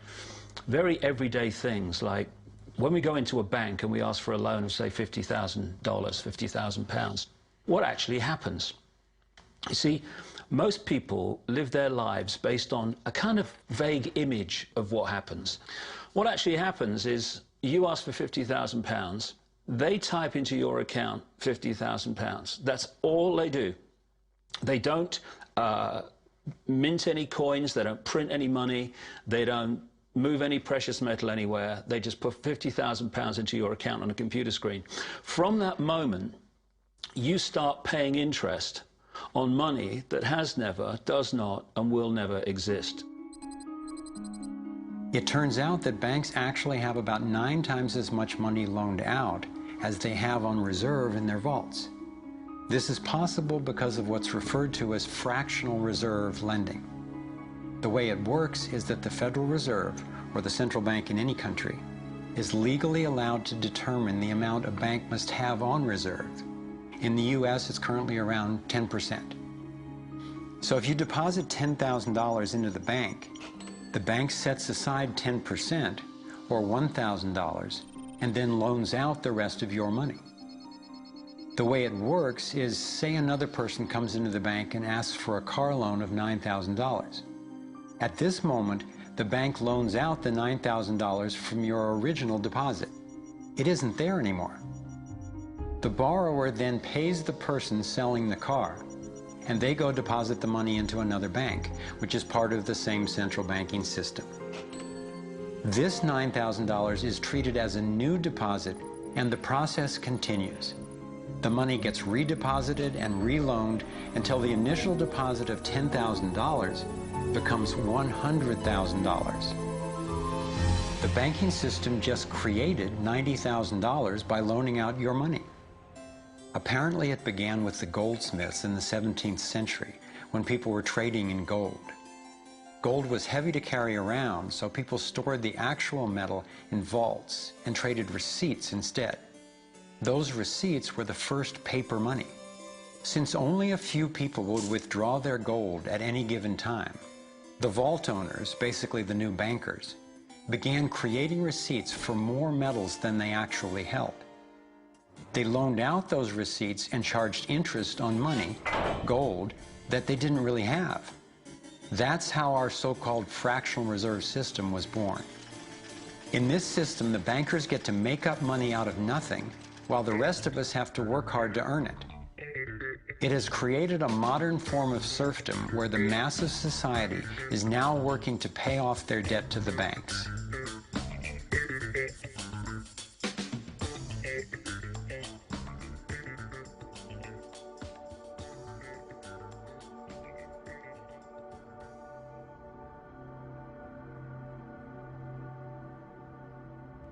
very everyday things, like when we go into a bank and we ask for a loan of, say, $50,000, £50,000, what actually happens? You see, most people live their lives based on a kind of vague image of what happens. What actually happens is you ask for £50,000, they type into your account £50,000. That's all they do. They don't mint any coins, they don't print any money, they don't move any precious metal anywhere. They just put £50,000 into your account on a computer screen. From that moment, you start paying interest on money that has never, does not, and will never exist. It turns out that banks actually have about 9 times as much money loaned out as they have on reserve in their vaults. This is possible because of what's referred to as fractional reserve lending. The way it works is that the Federal Reserve, or the central bank in any country, is legally allowed to determine the amount a bank must have on reserve. In the US, it's currently around 10%. So if you deposit $10,000 into the bank sets aside 10%, or $1,000, and then loans out the rest of your money. The way it works is, say another person comes into the bank and asks for a car loan of $9,000. At this moment, the bank loans out the $9,000 from your original deposit. It isn't there anymore. The borrower then pays the person selling the car, and they go deposit the money into another bank, which is part of the same central banking system. This $9,000 is treated as a new deposit, and the process continues. The money gets redeposited and reloaned until the initial deposit of $10,000 becomes $100,000. The banking system just created $90,000 by loaning out your money. Apparently it began with the goldsmiths in the 17th century when people were trading in gold. Gold was heavy to carry around, so people stored the actual metal in vaults and traded receipts instead. Those receipts were the first paper money. Since only a few people would withdraw their gold at any given time, the vault owners, basically the new bankers, began creating receipts for more metals than they actually held. They loaned out those receipts and charged interest on money, gold, that they didn't really have. That's how our so-called fractional reserve system was born. In this system, the bankers get to make up money out of nothing, while the rest of us have to work hard to earn it. It has created a modern form of serfdom where the mass of society is now working to pay off their debt to the banks.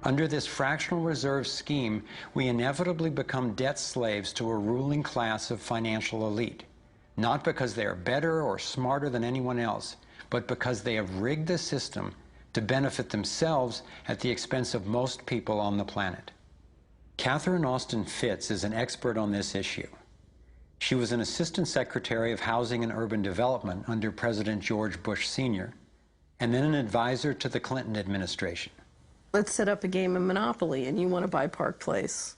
Under this fractional reserve scheme, we inevitably become debt slaves to a ruling class of financial elite, not because they are better or smarter than anyone else, but because they have rigged the system to benefit themselves at the expense of most people on the planet. Catherine Austin Fitts is an expert on this issue. She was an Assistant Secretary of Housing and Urban Development under President George Bush Sr., and then an advisor to the Clinton administration. Let's set up a game of Monopoly, and you want to buy Park Place.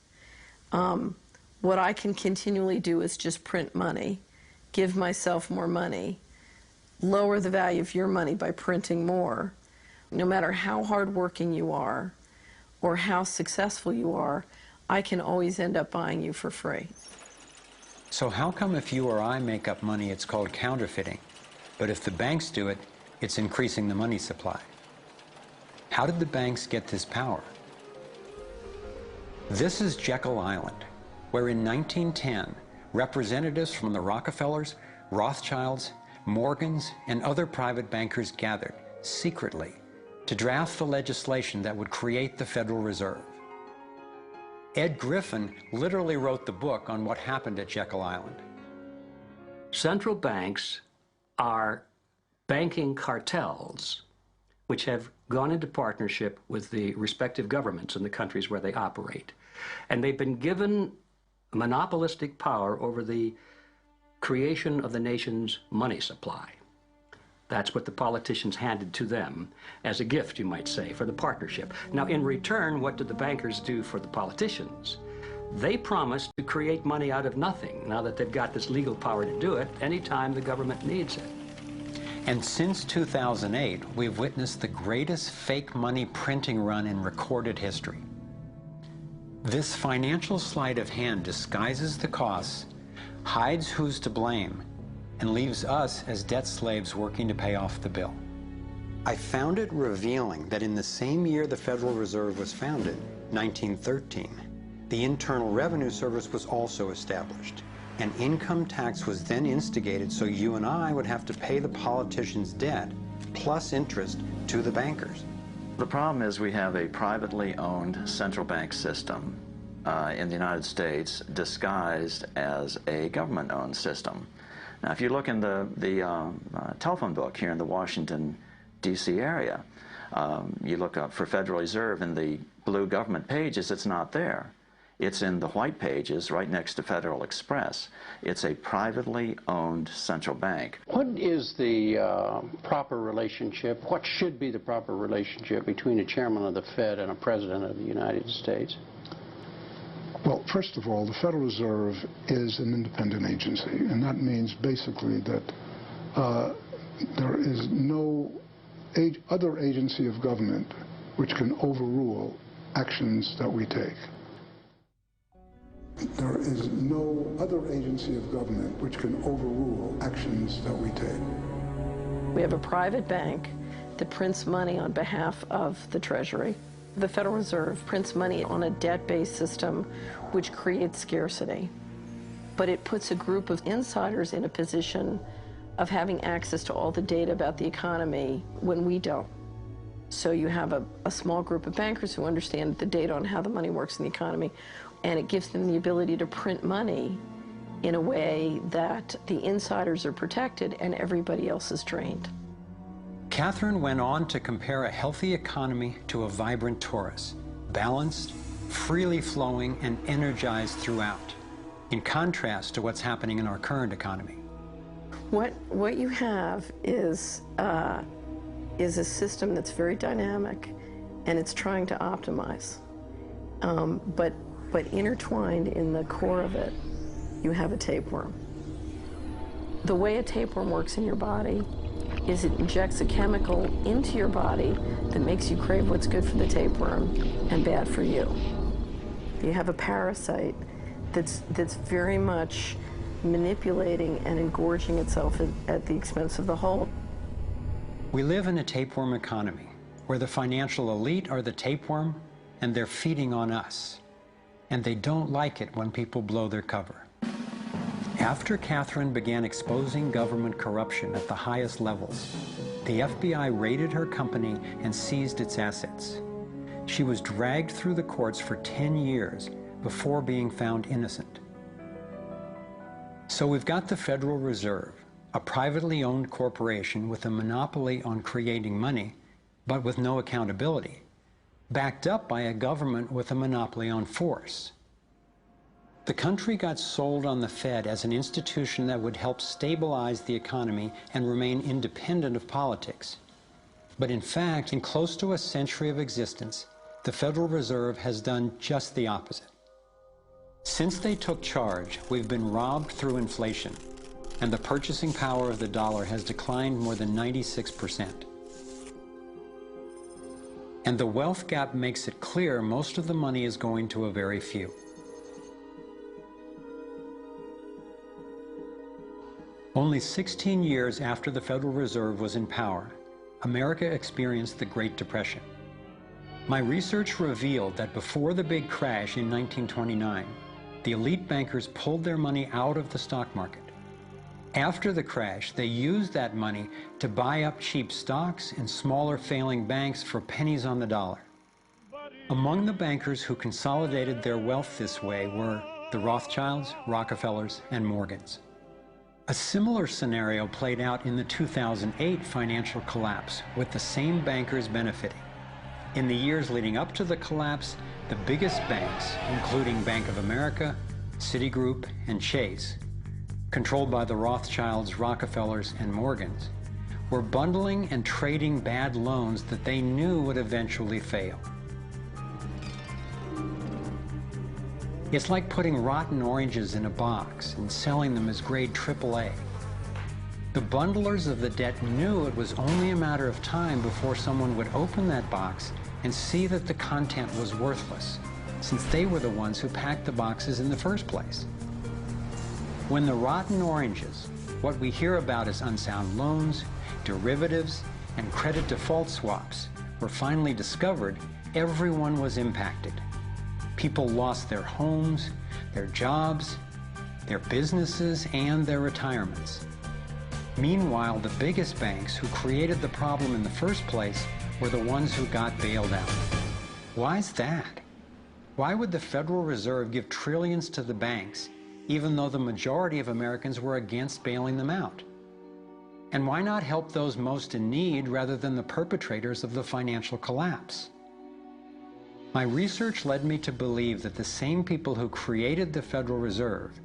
What I can continually do is just print money, give myself more money, lower the value of your money by printing more. No matter how hardworking you are or how successful you are, I can always end up buying you for free. So how come if you or I make up money, it's called counterfeiting, but if the banks do it, it's increasing the money supply? How did the banks get this power? This is Jekyll Island, where in 1910, representatives from the Rockefellers, Rothschilds, Morgans, and other private bankers gathered secretly to draft the legislation that would create the Federal Reserve. Ed Griffin literally wrote the book on what happened at Jekyll Island. Central banks are banking cartels which have gone into partnership with the respective governments in the countries where they operate. And they've been given monopolistic power over the creation of the nation's money supply. That's what the politicians handed to them as a gift, you might say, for the partnership. Now, in return, what did the bankers do for the politicians? They promised to create money out of nothing, now that they've got this legal power to do it anytime the government needs it. And since 2008, we've witnessed the greatest fake money printing run in recorded history. This financial sleight of hand disguises the costs, hides who's to blame, and leaves us as debt slaves working to pay off the bill. I found it revealing that in the same year the Federal Reserve was founded, 1913, the Internal Revenue Service was also established. An income tax was then instigated so you and I would have to pay the politicians' debt plus interest to the bankers. The problem is we have a privately owned central bank system in the United States disguised as a government-owned system. Now, if you look in the telephone book here in the Washington, D.C. area, you look up for Federal Reserve in the blue government pages, it's not there. It's in the white pages right next to Federal Express. It's a privately owned central bank. What is the proper relationship, what should be the proper relationship between a chairman of the Fed and a president of the United States? Well, first of all, the Federal Reserve is an independent agency, and that means basically that there is no other agency of government which can overrule actions that we take. There is no other agency of government which can overrule actions that we take. We have a private bank that prints money on behalf of the Treasury. The Federal Reserve prints money on a debt-based system which creates scarcity. But it puts a group of insiders in a position of having access to all the data about the economy when we don't. So you have a small group of bankers who understand the data on how the money works in the economy, and it gives them the ability to print money in a way that the insiders are protected and everybody else is drained. Catherine went on to compare a healthy economy to a vibrant torus, balanced, freely flowing, and energized throughout, in contrast to what's happening in our current economy. What you have is a system that's very dynamic, and it's trying to optimize. But intertwined in the core of it, you have a tapeworm. The way a tapeworm works in your body is it injects a chemical into your body that makes you crave what's good for the tapeworm and bad for you. You have a parasite that's very much manipulating and engorging itself at the expense of the whole. We live in a tapeworm economy where the financial elite are the tapeworm and they're feeding on us. And they don't like it when people blow their cover. After Catherine began exposing government corruption at the highest levels, the FBI raided her company and seized its assets. She was dragged through the courts for 10 years before being found innocent. So we've got the Federal Reserve, a privately owned corporation with a monopoly on creating money, but with no accountability. backed up by a government with a monopoly on force. The country got sold on the Fed as an institution that would help stabilize the economy and remain independent of politics. But in fact, in close to a century of existence, the Federal Reserve has done just the opposite. Since they took charge, we've been robbed through inflation, and the purchasing power of the dollar has declined more than 96%. And the wealth gap makes it clear most of the money is going to a very few. Only 16 years after the Federal Reserve was in power, America experienced the Great Depression. My research revealed that before the big crash in 1929, the elite bankers pulled their money out of the stock market. After the crash, they used that money to buy up cheap stocks and smaller failing banks for pennies on the dollar. Among the bankers who consolidated their wealth this way were the Rothschilds, Rockefellers, and Morgans. A similar scenario played out in the 2008 financial collapse, with the same bankers benefiting. In the years leading up to the collapse, the biggest banks, including Bank of America, Citigroup, and Chase, controlled by the Rothschilds, Rockefellers, and Morgans, were bundling and trading bad loans that they knew would eventually fail. It's like putting rotten oranges in a box and selling them as grade AAA. The bundlers of the debt knew it was only a matter of time before someone would open that box and see that the content was worthless, since they were the ones who packed the boxes in the first place. When the rotten oranges, what we hear about as unsound loans, derivatives, and credit default swaps, were finally discovered, everyone was impacted. People lost their homes, their jobs, their businesses, and their retirements. Meanwhile, the biggest banks who created the problem in the first place were the ones who got bailed out. Why is that? Why would the Federal Reserve give trillions to the banks, even though the majority of Americans were against bailing them out? And why not help those most in need rather than the perpetrators of the financial collapse? My research led me to believe that the same people who created the Federal Reserve,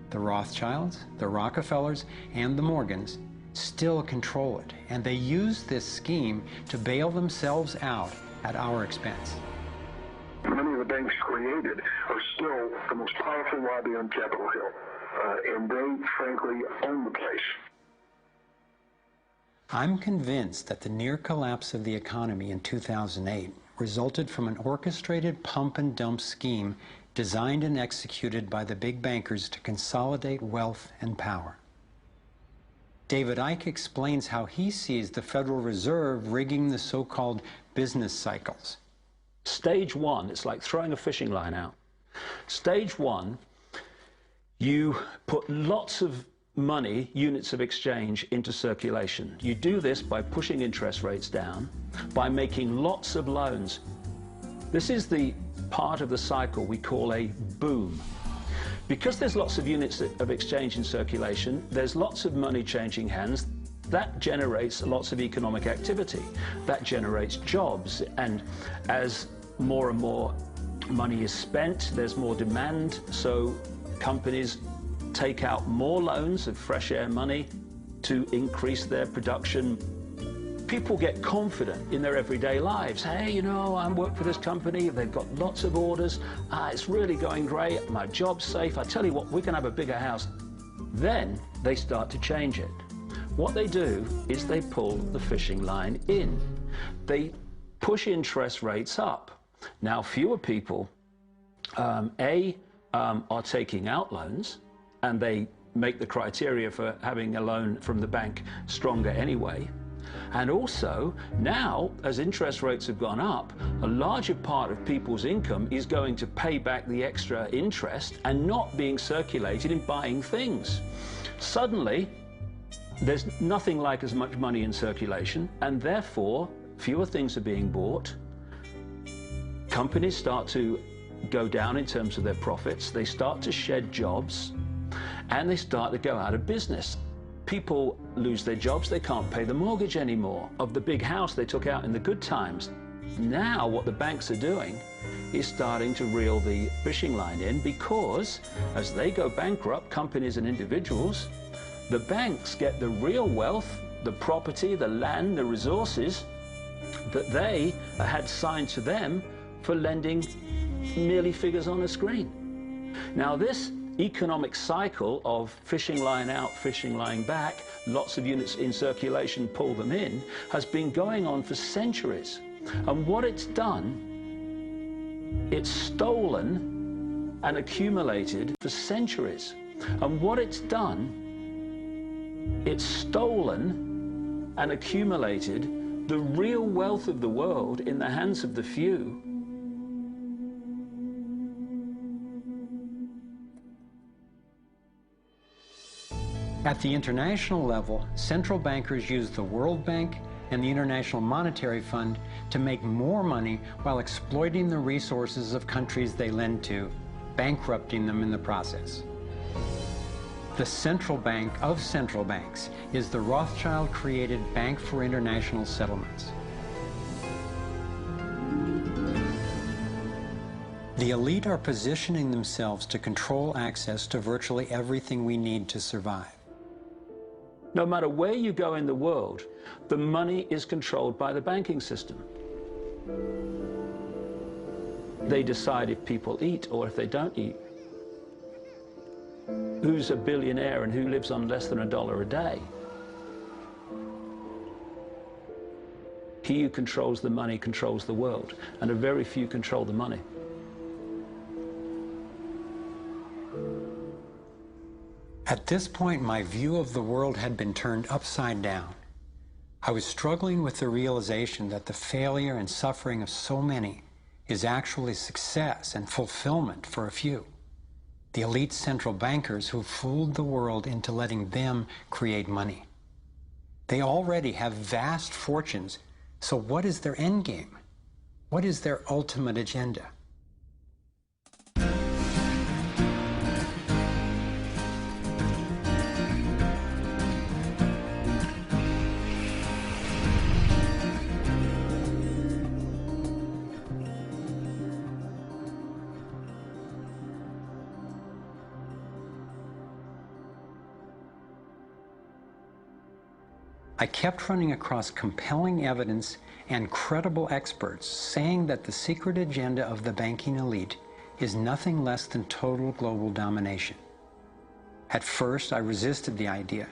the Rothschilds, the Rockefellers, and the Morgans, still control it, and they use this scheme to bail themselves out at our expense. Many of the banks created are still the most powerful lobby on Capitol Hill, and they, frankly, own the place. I'm convinced that the near collapse of the economy in 2008 resulted from an orchestrated pump and dump scheme designed and executed by the big bankers to consolidate wealth and power. David Icke explains how he sees the Federal Reserve rigging the so-called business cycles. Stage one, it's like throwing a fishing line out. Stage one, you put lots of money, units of exchange, into circulation. You do this by pushing interest rates down, by making lots of loans. This is the part of the cycle we call a boom. Because there's lots of units of exchange in circulation, there's lots of money changing hands. That generates lots of economic activity. That generates jobs. And as more and more money is spent, there's more demand, so companies take out more loans of fresh air money to increase their production. People get confident in their everyday lives. Hey, you know, I work for this company, they've got lots of orders, it's really going great, my job's safe, I tell you what, we can have a bigger house. Then they start to change it. What they do is they pull the fishing line in. They push interest rates up. Now, fewer people, are taking out loans, and they make the criteria for having a loan from the bank stronger anyway. And also, now, as interest rates have gone up, a larger part of people's income is going to pay back the extra interest and not being circulated in buying things. Suddenly, there's nothing like as much money in circulation, and therefore, fewer things are being bought. Companies start to go down in terms of their profits. They start to shed jobs, and they start to go out of business. People lose their jobs, they can't pay the mortgage anymore of the big house they took out in the good times. Now what the banks are doing is starting to reel the fishing line in, because as they go bankrupt, companies and individuals, the banks get the real wealth, the property, the land, the resources that they had signed to them for lending merely figures on a screen. Now this economic cycle of fishing line out, fishing line back, lots of units in circulation, pull them in, has been going on for centuries. And what it's done, it's stolen and accumulated for centuries. And what it's done, it's stolen and accumulated the real wealth of the world in the hands of the few. At the international level, central bankers use the World Bank and the International Monetary Fund to make more money while exploiting the resources of countries they lend to, bankrupting them in the process. The central bank of central banks is the Rothschild-created Bank for International Settlements. The elite are positioning themselves to control access to virtually everything we need to survive. No matter where you go in the world, the money is controlled by the banking system. They decide if people eat or if they don't eat. Who's a billionaire and who lives on less than $1 a day? He who controls the money controls the world, and a very few control the money. At this point, my view of the world had been turned upside down. I was struggling with the realization that the failure and suffering of so many is actually success and fulfillment for a few. The elite central bankers who fooled the world into letting them create money. They already have vast fortunes, so what is their end game? What is their ultimate agenda? I kept running across compelling evidence and credible experts saying that the secret agenda of the banking elite is nothing less than total global domination. At first, I resisted the idea,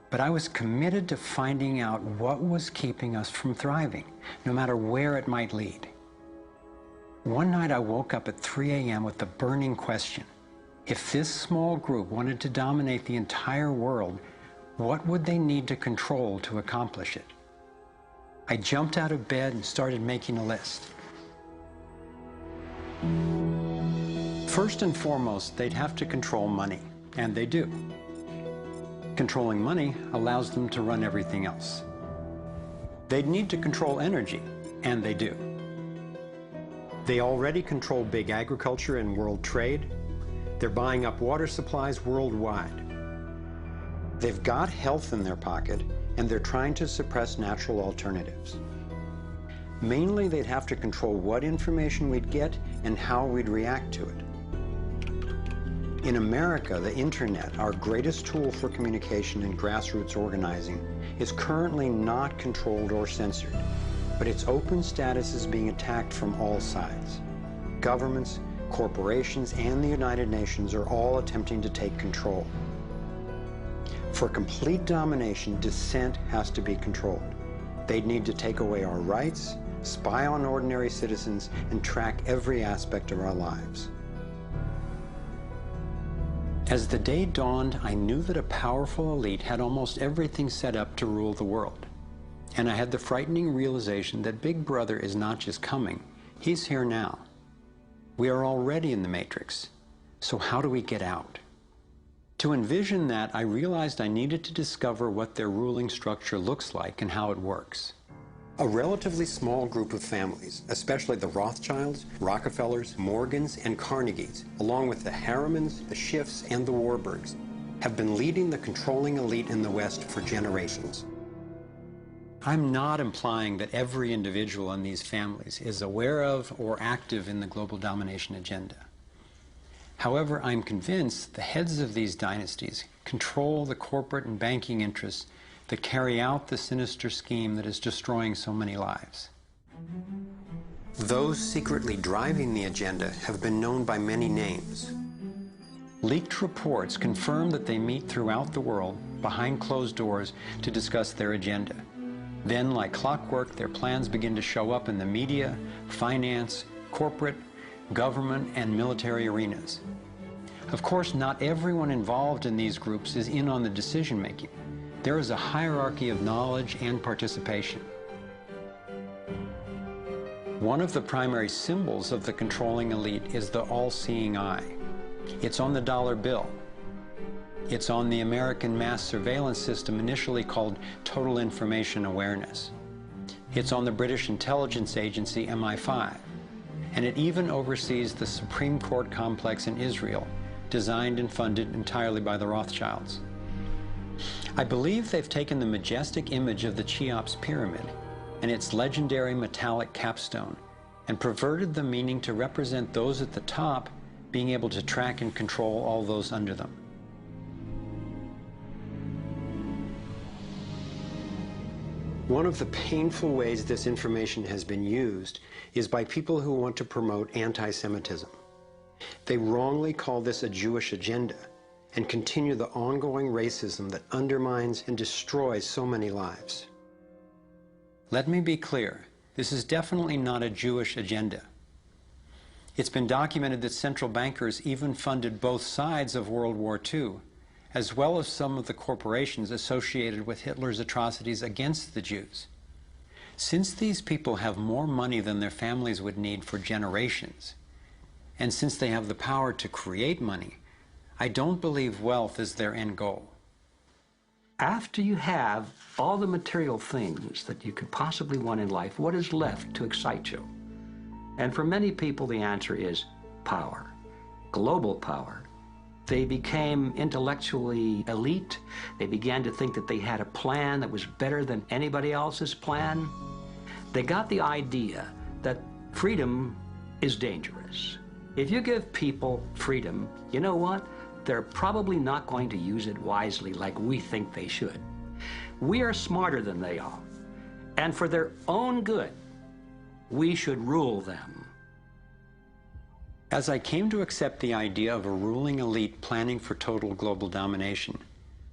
but I was committed to finding out what was keeping us from thriving, no matter where it might lead. One night I woke up at 3 a.m. with the burning question: if this small group wanted to dominate the entire world, what would they need to control to accomplish it? I jumped out of bed and started making a list. First and foremost, they'd have to control money, and they do. Controlling money allows them to run everything else. They'd need to control energy, and they do. They already control big agriculture and world trade. They're buying up water supplies worldwide. They've got health in their pocket, and they're trying to suppress natural alternatives. Mainly, they'd have to control what information we'd get and how we'd react to it. In America, the internet, our greatest tool for communication and grassroots organizing, is currently not controlled or censored, but its open status is being attacked from all sides. Governments, corporations, and the United Nations are all attempting to take control. For complete domination, dissent has to be controlled. They'd need to take away our rights, spy on ordinary citizens, and track every aspect of our lives. As the day dawned, I knew that a powerful elite had almost everything set up to rule the world. And I had the frightening realization that Big Brother is not just coming, he's here now. We are already in the Matrix, so how do we get out? To envision that, I realized I needed to discover what their ruling structure looks like and how it works. A relatively small group of families, especially the Rothschilds, Rockefellers, Morgans, and Carnegies, along with the Harrimans, the Schiffs, and the Warburgs, have been leading the controlling elite in the West for generations. I'm not implying that every individual in these families is aware of or active in the global domination agenda. However, I'm convinced the heads of these dynasties control the corporate and banking interests that carry out the sinister scheme that is destroying so many lives. Those secretly driving the agenda have been known by many names. Leaked reports confirm that they meet throughout the world behind closed doors to discuss their agenda. Then, like clockwork, their plans begin to show up in the media, finance, corporate, government, and military arenas. Of course, not everyone involved in these groups is in on the decision-making. There is a hierarchy of knowledge and participation. One of the primary symbols of the controlling elite is the all-seeing eye. It's on the dollar bill. It's on the American mass surveillance system initially called Total Information Awareness. It's on the British intelligence agency MI5. And it even oversees the Supreme Court complex in Israel, designed and funded entirely by the Rothschilds. I believe they've taken the majestic image of the Cheops pyramid and its legendary metallic capstone and perverted the meaning to represent those at the top being able to track and control all those under them. One of the painful ways this information has been used is by people who want to promote anti-Semitism. They wrongly call this a Jewish agenda and continue the ongoing racism that undermines and destroys so many lives. Let me be clear, this is definitely not a Jewish agenda. It's been documented that central bankers even funded both sides of World War II, as well as some of the corporations associated with Hitler's atrocities against the Jews. Since these people have more money than their families would need for generations, and since they have the power to create money, I don't believe wealth is their end goal. After you have all the material things that you could possibly want in life, what is left to excite you? And for many people, the answer is power, global power. They became intellectually elite. They began to think that they had a plan that was better than anybody else's plan. They got the idea that freedom is dangerous. If you give people freedom, you know what? They're probably not going to use it wisely like we think they should. We are smarter than they are. And for their own good, we should rule them. As I came to accept the idea of a ruling elite planning for total global domination,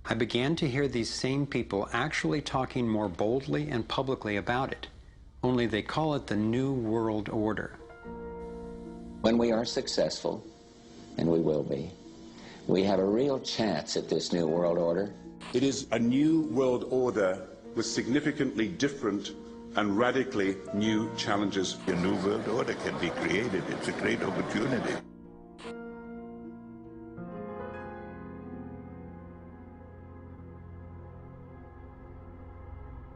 I began to hear these same people actually talking more boldly and publicly about it, only they call it the New World Order. When we are successful, and we will be, we have a real chance at this New World Order. It is a new world order with significantly different and radically new challenges. A new world order can be created. It's a great opportunity.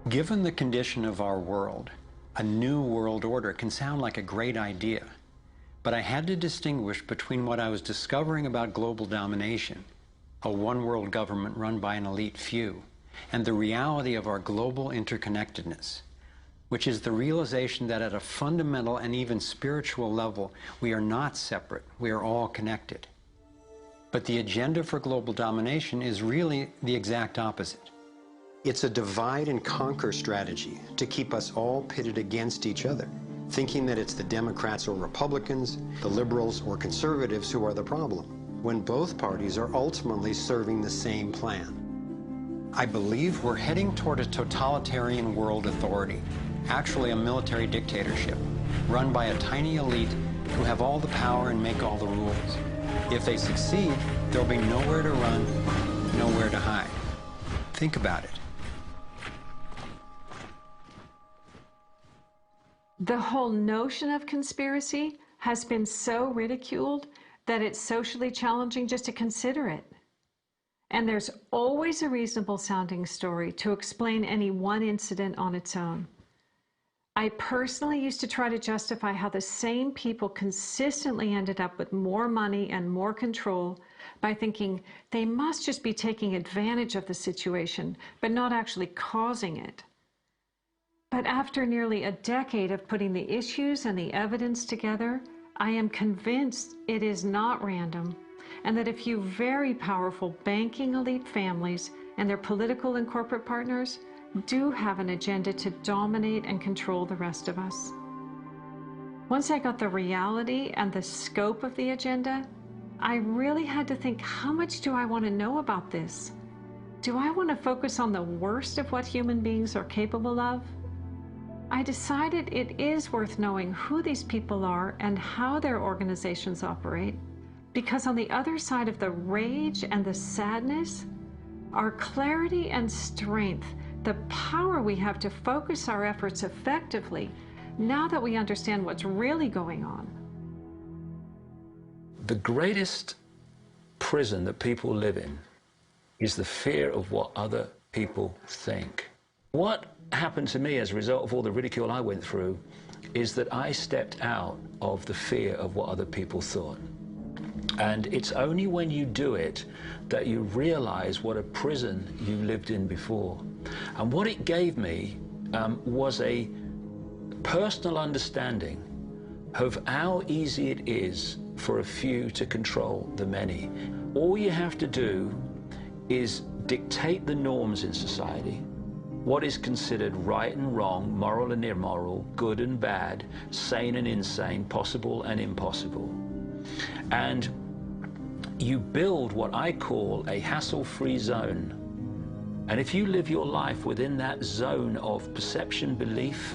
Given the condition of our world, a new world order can sound like a great idea. But I had to distinguish between what I was discovering about global domination, a one-world government run by an elite few, and the reality of our global interconnectedness, which is the realization that at a fundamental and even spiritual level, we are not separate, we are all connected. But the agenda for global domination is really the exact opposite. It's a divide and conquer strategy to keep us all pitted against each other, thinking that it's the Democrats or Republicans, the liberals or conservatives who are the problem, when both parties are ultimately serving the same plan. I believe we're heading toward a totalitarian world authority, actually a military dictatorship, run by a tiny elite who have all the power and make all the rules. If they succeed, there'll be nowhere to run, nowhere to hide. Think about it. The whole notion of conspiracy has been so ridiculed that it's socially challenging just to consider it. And there's always a reasonable sounding story to explain any one incident on its own. I personally used to try to justify how the same people consistently ended up with more money and more control by thinking they must just be taking advantage of the situation, but not actually causing it. But after nearly a decade of putting the issues and the evidence together, I am convinced it is not random, and that a few very powerful banking elite families and their political and corporate partners do have an agenda to dominate and control the rest of us. Once I got the reality and the scope of the agenda, I really had to think, how much do I want to know about this? Do I want to focus on the worst of what human beings are capable of? I decided it is worth knowing who these people are and how their organizations operate, because on the other side of the rage and the sadness are clarity and strength, the power we have to focus our efforts effectively now that we understand what's really going on. The greatest prison that people live in is the fear of what other people think. What happened to me as a result of all the ridicule I went through is that I stepped out of the fear of what other people thought. And it's only when you do it that you realize what a prison you lived in before. And what it gave me was a personal understanding of how easy it is for a few to control the many. All you have to do is dictate the norms in society, what is considered right and wrong, moral and immoral, good and bad, sane and insane, possible and impossible. And you build what I call a hassle-free zone. And if you live your life within that zone of perception, belief,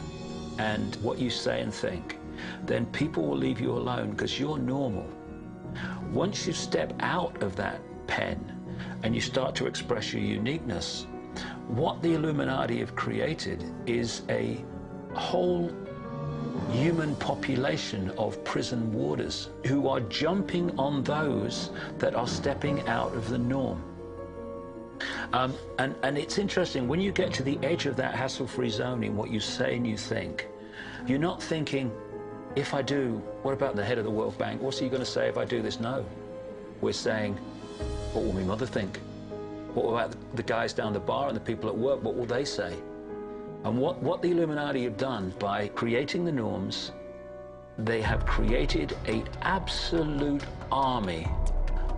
and what you say and think, then people will leave you alone because you're normal. Once you step out of that pen and you start to express your uniqueness, what the Illuminati have created is a whole human population of prison warders who are jumping on those that are stepping out of the norm. And it's interesting, when you get to the edge of that hassle-free zone in what you say and you think, you're not thinking, if I do, what about the head of the World Bank? What's he going to say if I do this? No. We're saying, what will my mother think? What about the guys down the bar and the people at work? What will they say? And what the Illuminati have done by creating the norms, they have created an absolute army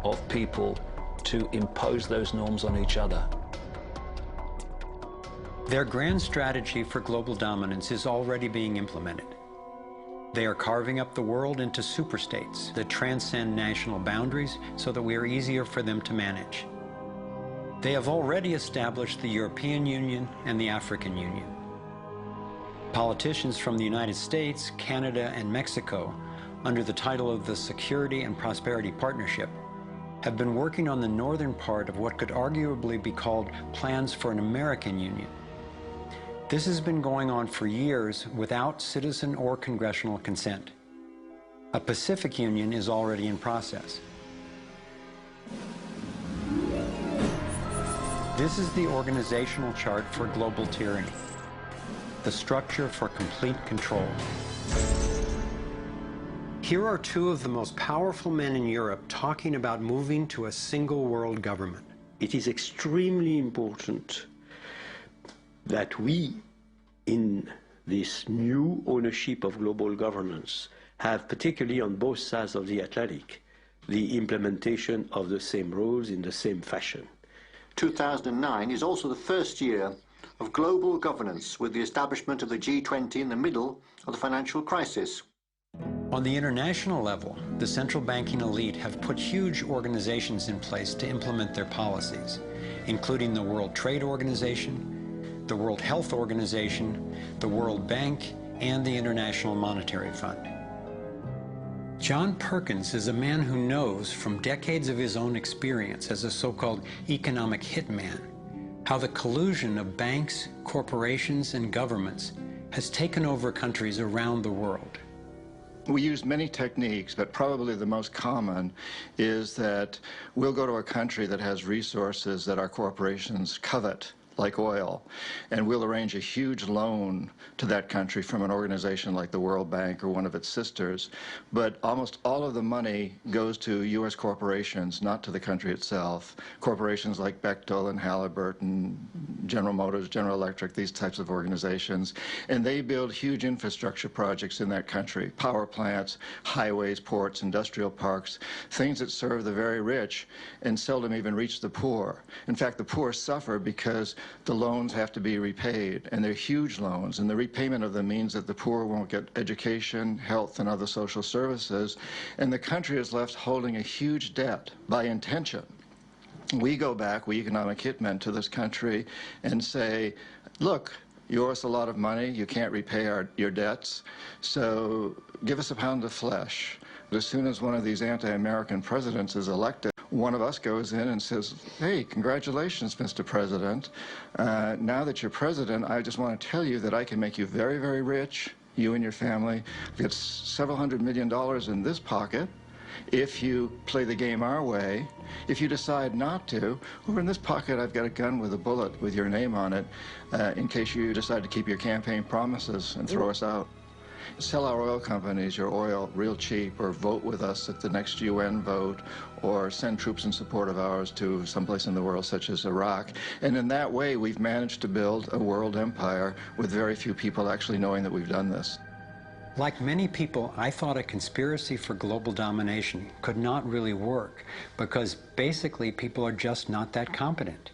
of people to impose those norms on each other. Their grand strategy for global dominance is already being implemented. They are carving up the world into superstates that transcend national boundaries so that we are easier for them to manage. They have already established the European Union and the African Union. Politicians from the United States, Canada, and Mexico, under the title of the Security and Prosperity Partnership, have been working on the northern part of what could arguably be called plans for an American Union. This has been going on for years without citizen or congressional consent. A Pacific Union is already in process. This is the organizational chart for global tyranny, the structure for complete control. Here are two of the most powerful men in Europe talking about moving to a single world government. It is extremely important that we, in this new ownership of global governance, have, particularly on both sides of the Atlantic, the implementation of the same rules in the same fashion. 2009 is also the first year of global governance, with the establishment of the G20 in the middle of the financial crisis. On the international level, the central banking elite have put huge organizations in place to implement their policies, including the World Trade Organization, the World Health Organization, the World Bank, and the International Monetary Fund. John Perkins is a man who knows from decades of his own experience as a so-called economic hitman how the collusion of banks, corporations, and governments has taken over countries around the world. We use many techniques, but probably the most common is that we'll go to a country that has resources that our corporations covet, like oil, and we'll arrange a huge loan to that country from an organization like the World Bank or one of its sisters, but almost all of the money goes to U.S. corporations, not to the country itself. Corporations like Bechtel and Halliburton, General Motors, General Electric, these types of organizations, and they build huge infrastructure projects in that country, power plants, highways, ports, industrial parks, things that serve the very rich and seldom even reach the poor. In fact, the poor suffer because the loans have to be repaid, and they're huge loans, and the repayment of them means that the poor won't get education, health, and other social services, and the country is left holding a huge debt by intention. We go back, we economic hitmen, to this country and say, look, you owe us a lot of money, you can't repay your debts, so give us a pound of flesh. But as soon as one of these anti-American presidents is elected, one of us goes in and says, hey, congratulations, Mr. President. Now that you're president, I just want to tell you that I can make you very, very rich, you and your family. I've got several $100 million in this pocket. If you play the game our way, if you decide not to, over in this pocket I've got a gun with a bullet with your name on it in case you decide to keep your campaign promises and throw us out. Sell our oil companies your oil real cheap, or vote with us at the next UN vote, or send troops in support of ours to someplace in the world such as Iraq. And in that way we've managed to build a world empire with very few people actually knowing that we've done this. Like many people, I thought a conspiracy for global domination could not really work because basically people are just not that competent.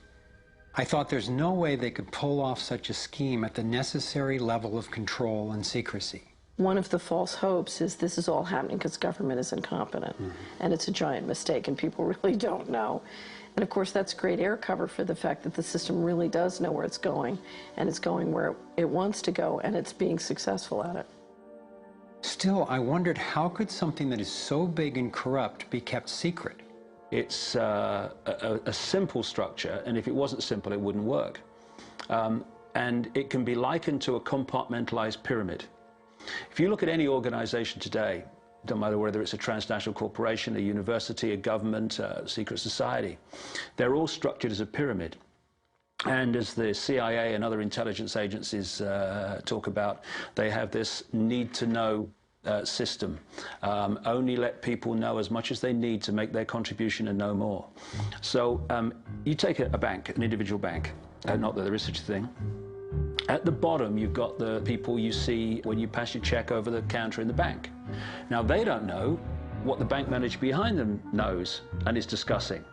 I thought there's no way they could pull off such a scheme at the necessary level of control and secrecy. One of the false hopes is this is all happening because government is incompetent, and it's a giant mistake, and people really don't know. And of course, that's great air cover for the fact that the system really does know where it's going, and it's going where it wants to go, and it's being successful at it. Still, I wondered how could something that is so big and corrupt be kept secret? It's a simple structure, and if it wasn't simple, it wouldn't work. And it can be likened to a compartmentalized pyramid. If you look at any organization today, don't matter whether it's a transnational corporation, a university, a government, a secret society, they're all structured as a pyramid. And as the CIA and other intelligence agencies talk about, they have this need-to-know system. Only let people know as much as they need to make their contribution and no more. So you take a bank, an individual bank, not that there is such a thing. At the bottom, you've got the people you see when you pass your check over the counter in the bank. Now, they don't know what the bank manager behind them knows and is discussing.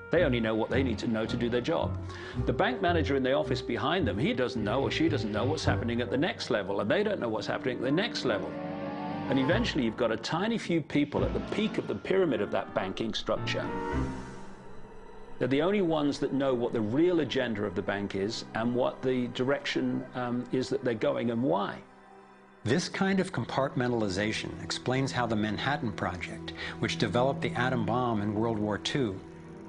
They only know what they need to know to do their job. The bank manager in the office behind them, he doesn't know or she doesn't know what's happening at the next level, and they don't know what's happening at the next level. And eventually, you've got a tiny few people at the peak of the pyramid of that banking structure. They're the only ones that know what the real agenda of the bank is and what the direction is that they're going and why. This kind of compartmentalization explains how the Manhattan Project, which developed the atom bomb in World War II,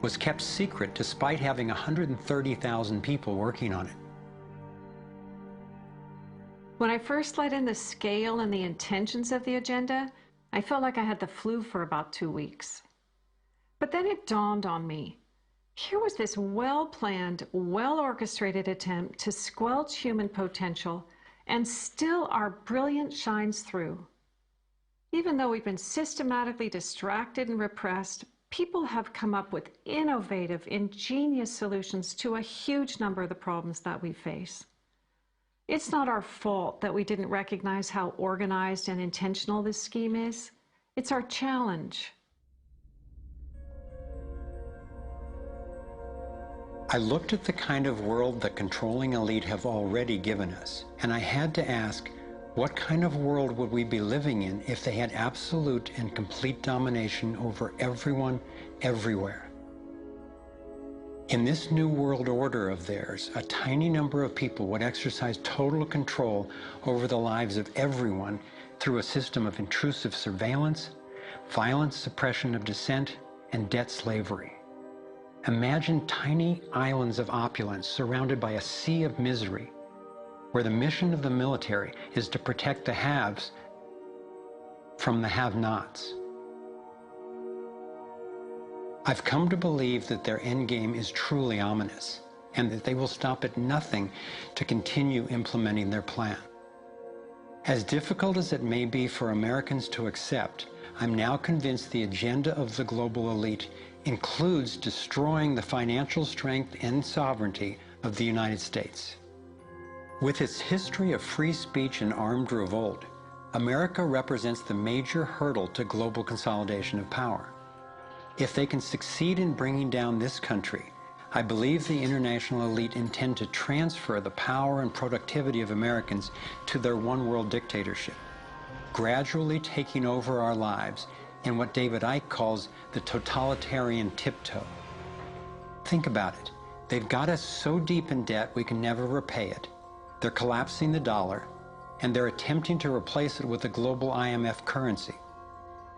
was kept secret despite having 130,000 people working on it. When I first let in the scale and the intentions of the agenda, I felt like I had the flu for about 2 weeks. But then it dawned on me. Here was this well-planned, well-orchestrated attempt to squelch human potential, and still our brilliance shines through. Even though we've been systematically distracted and repressed, people have come up with innovative, ingenious solutions to a huge number of the problems that we face. It's not our fault that we didn't recognize how organized and intentional this scheme is. It's our challenge. I looked at the kind of world the controlling elite have already given us, and I had to ask, what kind of world would we be living in if they had absolute and complete domination over everyone, everywhere? In this new world order of theirs, a tiny number of people would exercise total control over the lives of everyone through a system of intrusive surveillance, violent suppression of dissent, and debt slavery. Imagine tiny islands of opulence surrounded by a sea of misery, where the mission of the military is to protect the haves from the have-nots. I've come to believe that their endgame is truly ominous, and that they will stop at nothing to continue implementing their plan. As difficult as it may be for Americans to accept, I'm now convinced the agenda of the global elite includes destroying the financial strength and sovereignty of the United States. With its history of free speech and armed revolt, America represents the major hurdle to global consolidation of power. If they can succeed in bringing down this country, I believe the international elite intend to transfer the power and productivity of Americans to their one-world dictatorship, gradually taking over our lives in what David Icke calls the totalitarian tiptoe. Think about it. They've got us so deep in debt we can never repay it. They're collapsing the dollar, and they're attempting to replace it with a global IMF currency.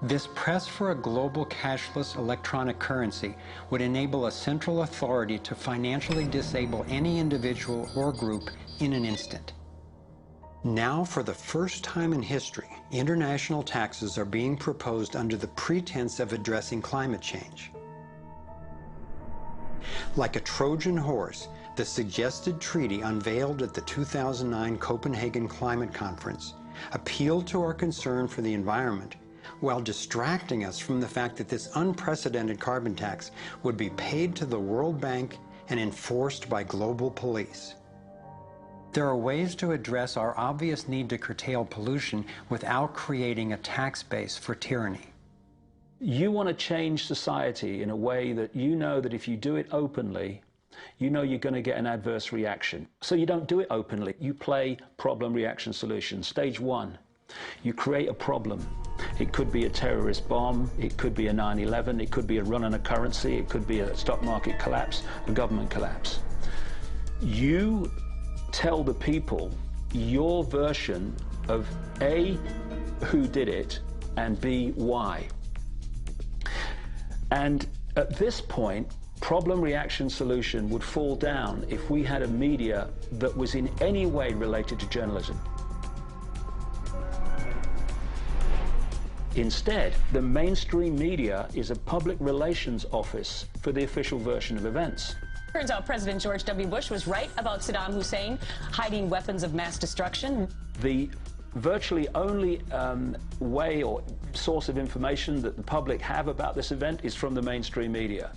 This press for a global cashless electronic currency would enable a central authority to financially disable any individual or group in an instant. Now, for the first time in history, international taxes are being proposed under the pretense of addressing climate change. Like a Trojan horse, the suggested treaty unveiled at the 2009 Copenhagen Climate Conference appealed to our concern for the environment while distracting us from the fact that this unprecedented carbon tax would be paid to the World Bank and enforced by global police. There are ways to address our obvious need to curtail pollution without creating a tax base for tyranny. You want to change society in a way that you know that if you do it openly, you know you're going to get an adverse reaction. So you don't do it openly. You play problem, reaction, solution. Stage one, you create a problem. It could be a terrorist bomb, it could be a 9/11, it could be a run on a currency, it could be a stock market collapse, a government collapse. You tell the people your version of A, who did it, and B, why. And at this point, problem, reaction, solution would fall down if we had a media that was in any way related to journalism. Instead, the mainstream media is a public relations office for the official version of events. Turns out President George W. Bush was right about Saddam Hussein hiding weapons of mass destruction. The virtually only way or source of information that the public have about this event is from the mainstream media.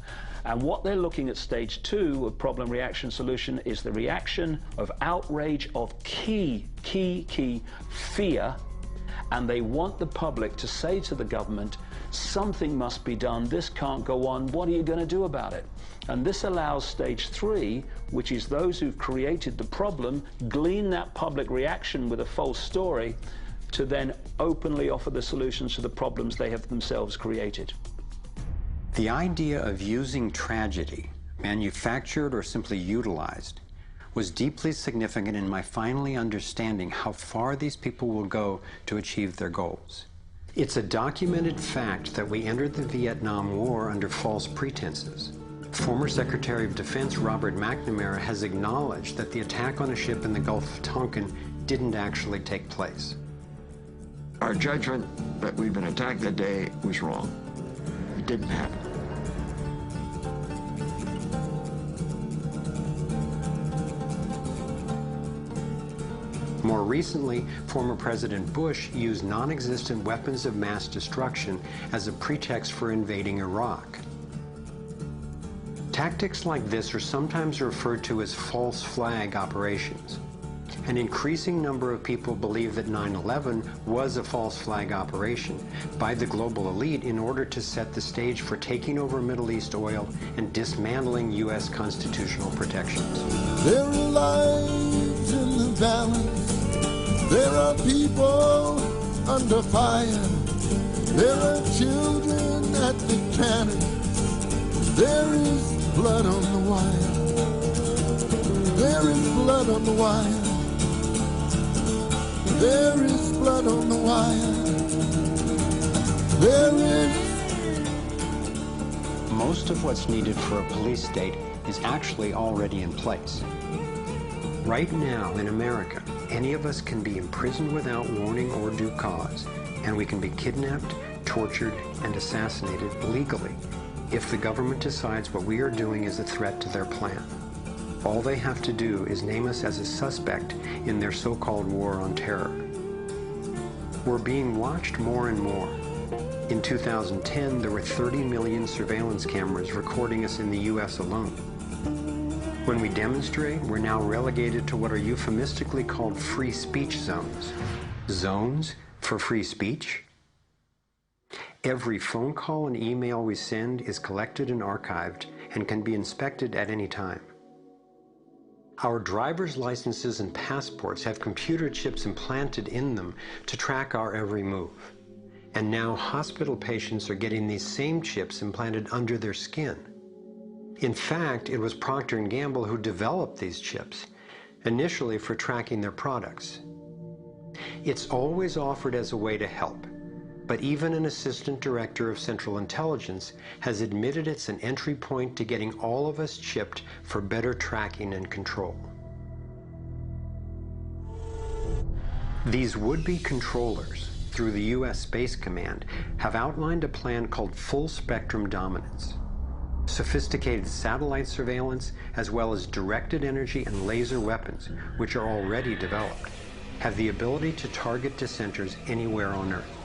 And what they're looking at stage two of problem, reaction, solution is the reaction of outrage, of key fear. And they want the public to say to the government, something must be done, this can't go on, what are you going to do about it? And this allows stage three, which is those who've created the problem, glean that public reaction with a false story, to then openly offer the solutions to the problems they have themselves created. The idea of using tragedy, manufactured or simply utilized, was deeply significant in my finally understanding how far these people will go to achieve their goals. It's a documented fact that we entered the Vietnam War under false pretenses. Former Secretary of Defense Robert McNamara has acknowledged that the attack on a ship in the Gulf of Tonkin didn't actually take place. Our judgment that we've been attacked that day was wrong. It didn't happen. More recently, former President Bush used non-existent weapons of mass destruction as a pretext for invading Iraq. Tactics like this are sometimes referred to as false flag operations. An increasing number of people believe that 9/11 was a false flag operation by the global elite in order to set the stage for taking over Middle East oil and dismantling U.S. constitutional protections. There are lives in the balance. There are people under fire. There are children at the cannon. There is blood on the wire. There is blood on the wire. There is blood on the wire. There is. Most of what's needed for a police state is actually already in place. Right now in America, any of us can be imprisoned without warning or due cause, and we can be kidnapped, tortured, and assassinated legally if the government decides what we are doing is a threat to their plan. All they have to do is name us as a suspect in their so-called war on terror. We're being watched more and more. In 2010, there were 30 million surveillance cameras recording us in the US alone. When we demonstrate, we're now relegated to what are euphemistically called free speech zones. Zones for free speech? Every phone call and email we send is collected and archived and can be inspected at any time. Our driver's licenses and passports have computer chips implanted in them to track our every move. And now hospital patients are getting these same chips implanted under their skin. In fact, it was Procter & Gamble who developed these chips, initially for tracking their products. It's always offered as a way to help, but even an assistant director of Central Intelligence has admitted it's an entry point to getting all of us chipped for better tracking and control. These would-be controllers, through the U.S. Space Command, have outlined a plan called full spectrum dominance. Sophisticated satellite surveillance, as well as directed energy and laser weapons, which are already developed, have the ability to target dissenters anywhere on Earth.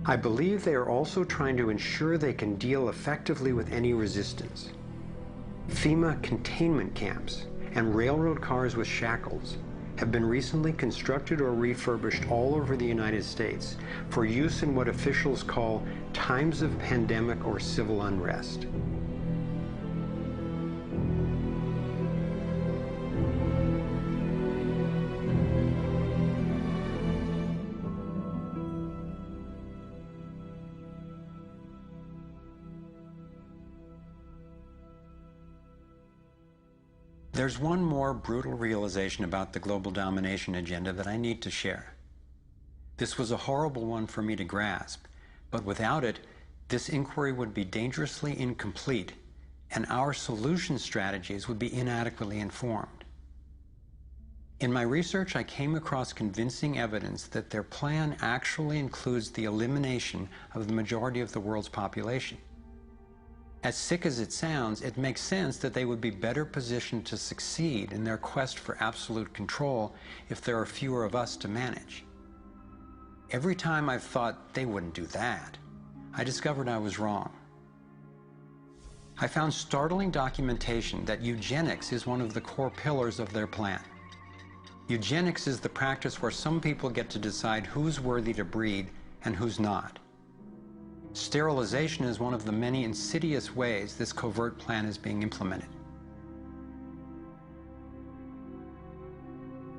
I believe they are also trying to ensure they can deal effectively with any resistance. FEMA containment camps and railroad cars with shackles have been recently constructed or refurbished all over the United States for use in what officials call times of pandemic or civil unrest. There's one more brutal realization about the global domination agenda that I need to share. This was a horrible one for me to grasp, but without it, this inquiry would be dangerously incomplete, and our solution strategies would be inadequately informed. In my research, I came across convincing evidence that their plan actually includes the elimination of the majority of the world's population. As sick as it sounds, it makes sense that they would be better positioned to succeed in their quest for absolute control if there are fewer of us to manage. Every time I've thought they wouldn't do that, I discovered I was wrong. I found startling documentation that eugenics is one of the core pillars of their plan. Eugenics is the practice where some people get to decide who's worthy to breed and who's not. Sterilization is one of the many insidious ways this covert plan is being implemented.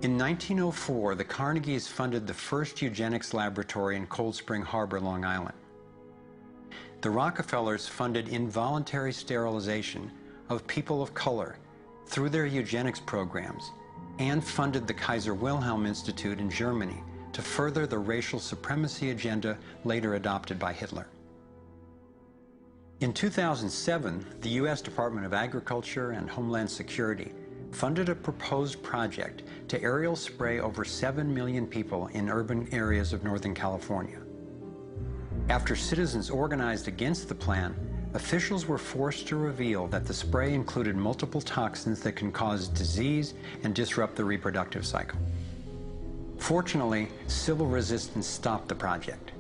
In 1904, the Carnegies funded the first eugenics laboratory in Cold Spring Harbor, Long Island. The Rockefellers funded involuntary sterilization of people of color through their eugenics programs and funded the Kaiser Wilhelm Institute in Germany to further the racial supremacy agenda later adopted by Hitler. In 2007, the U.S. Department of Agriculture and Homeland Security funded a proposed project to aerial spray over 7 million people in urban areas of Northern California. After citizens organized against the plan, officials were forced to reveal that the spray included multiple toxins that can cause disease and disrupt the reproductive cycle. Fortunately, civil resistance stopped the project.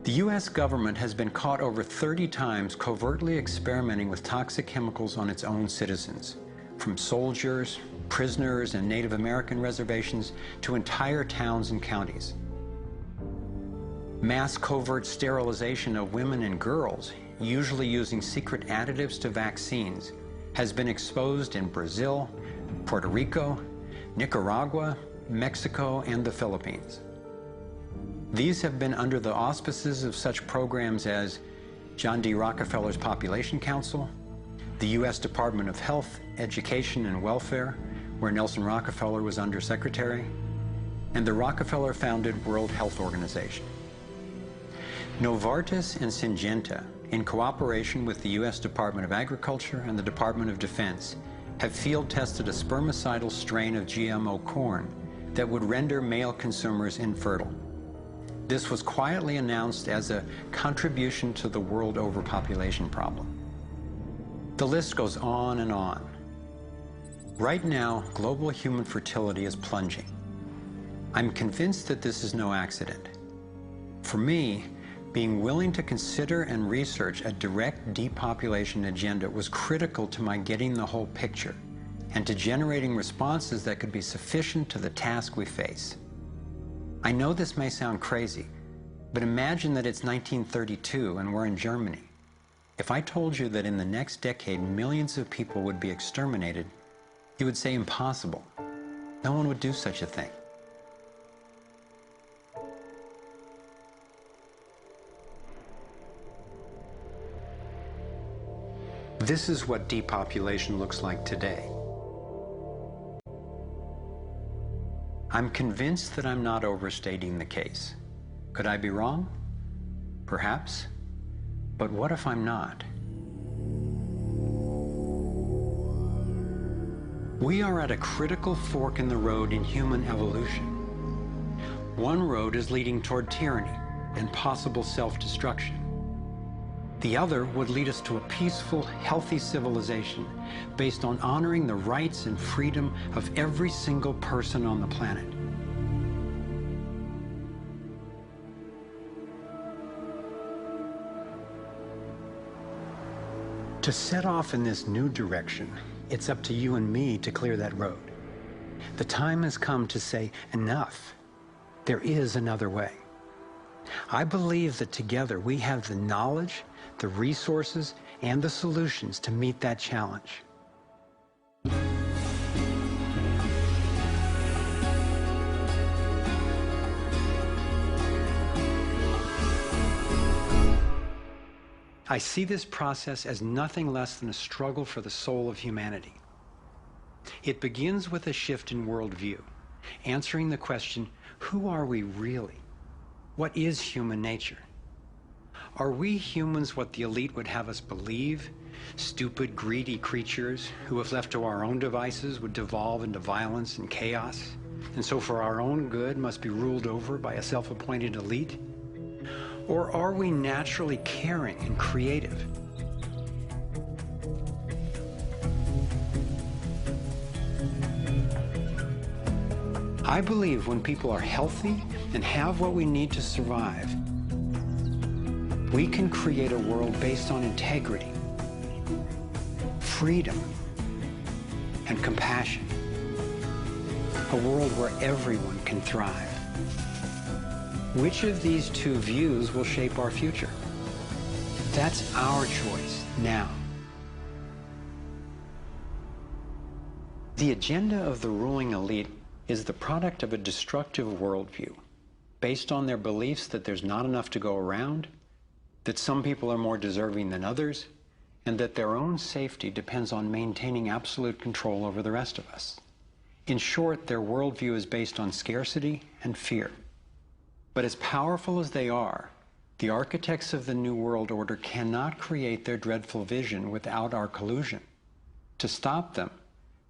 The U.S. government has been caught over 30 times covertly experimenting with toxic chemicals on its own citizens, from soldiers, prisoners, and Native American reservations to entire towns and counties. Mass covert sterilization of women and girls, usually using secret additives to vaccines, has been exposed in Brazil, Puerto Rico, Nicaragua, Mexico, and the Philippines. These have been under the auspices of such programs as John D. Rockefeller's Population Council, the U.S. Department of Health, Education, and Welfare, where Nelson Rockefeller was undersecretary, and the Rockefeller-founded World Health Organization. Novartis and Syngenta, in cooperation with the U.S. Department of Agriculture and the Department of Defense, have field-tested a spermicidal strain of GMO corn that would render male consumers infertile. This was quietly announced as a contribution to the world overpopulation problem. The list goes on and on. Right now, global human fertility is plunging. I'm convinced that this is no accident. For me, being willing to consider and research a direct depopulation agenda was critical to my getting the whole picture and to generating responses that could be sufficient to the task we face. I know this may sound crazy, but imagine that it's 1932 and we're in Germany. If I told you that in the next decade millions of people would be exterminated, you would say impossible. No one would do such a thing. This is what depopulation looks like today. I'm convinced that I'm not overstating the case. Could I be wrong? Perhaps. But what if I'm not? We are at a critical fork in the road in human evolution. One road is leading toward tyranny and possible self-destruction. The other would lead us to a peaceful, healthy civilization based on honoring the rights and freedom of every single person on the planet. To set off in this new direction, it's up to you and me to clear that road. The time has come to say, enough. There is another way. I believe that together we have the knowledge, the resources, and the solutions to meet that challenge. I see this process as nothing less than a struggle for the soul of humanity. It begins with a shift in worldview, answering the question, who are we really? What is human nature? Are we humans what the elite would have us believe? Stupid, greedy creatures who, if left to our own devices, would devolve into violence and chaos, and so for our own good must be ruled over by a self-appointed elite? Or are we naturally caring and creative? I believe when people are healthy and have what we need to survive, we can create a world based on integrity, freedom, and compassion. A world where everyone can thrive. Which of these two views will shape our future? That's our choice now. The agenda of the ruling elite is the product of a destructive worldview, based on their beliefs that there's not enough to go around, that some people are more deserving than others, and that their own safety depends on maintaining absolute control over the rest of us. In short, their worldview is based on scarcity and fear. But as powerful as they are, the architects of the New World Order cannot create their dreadful vision without our collusion. To stop them,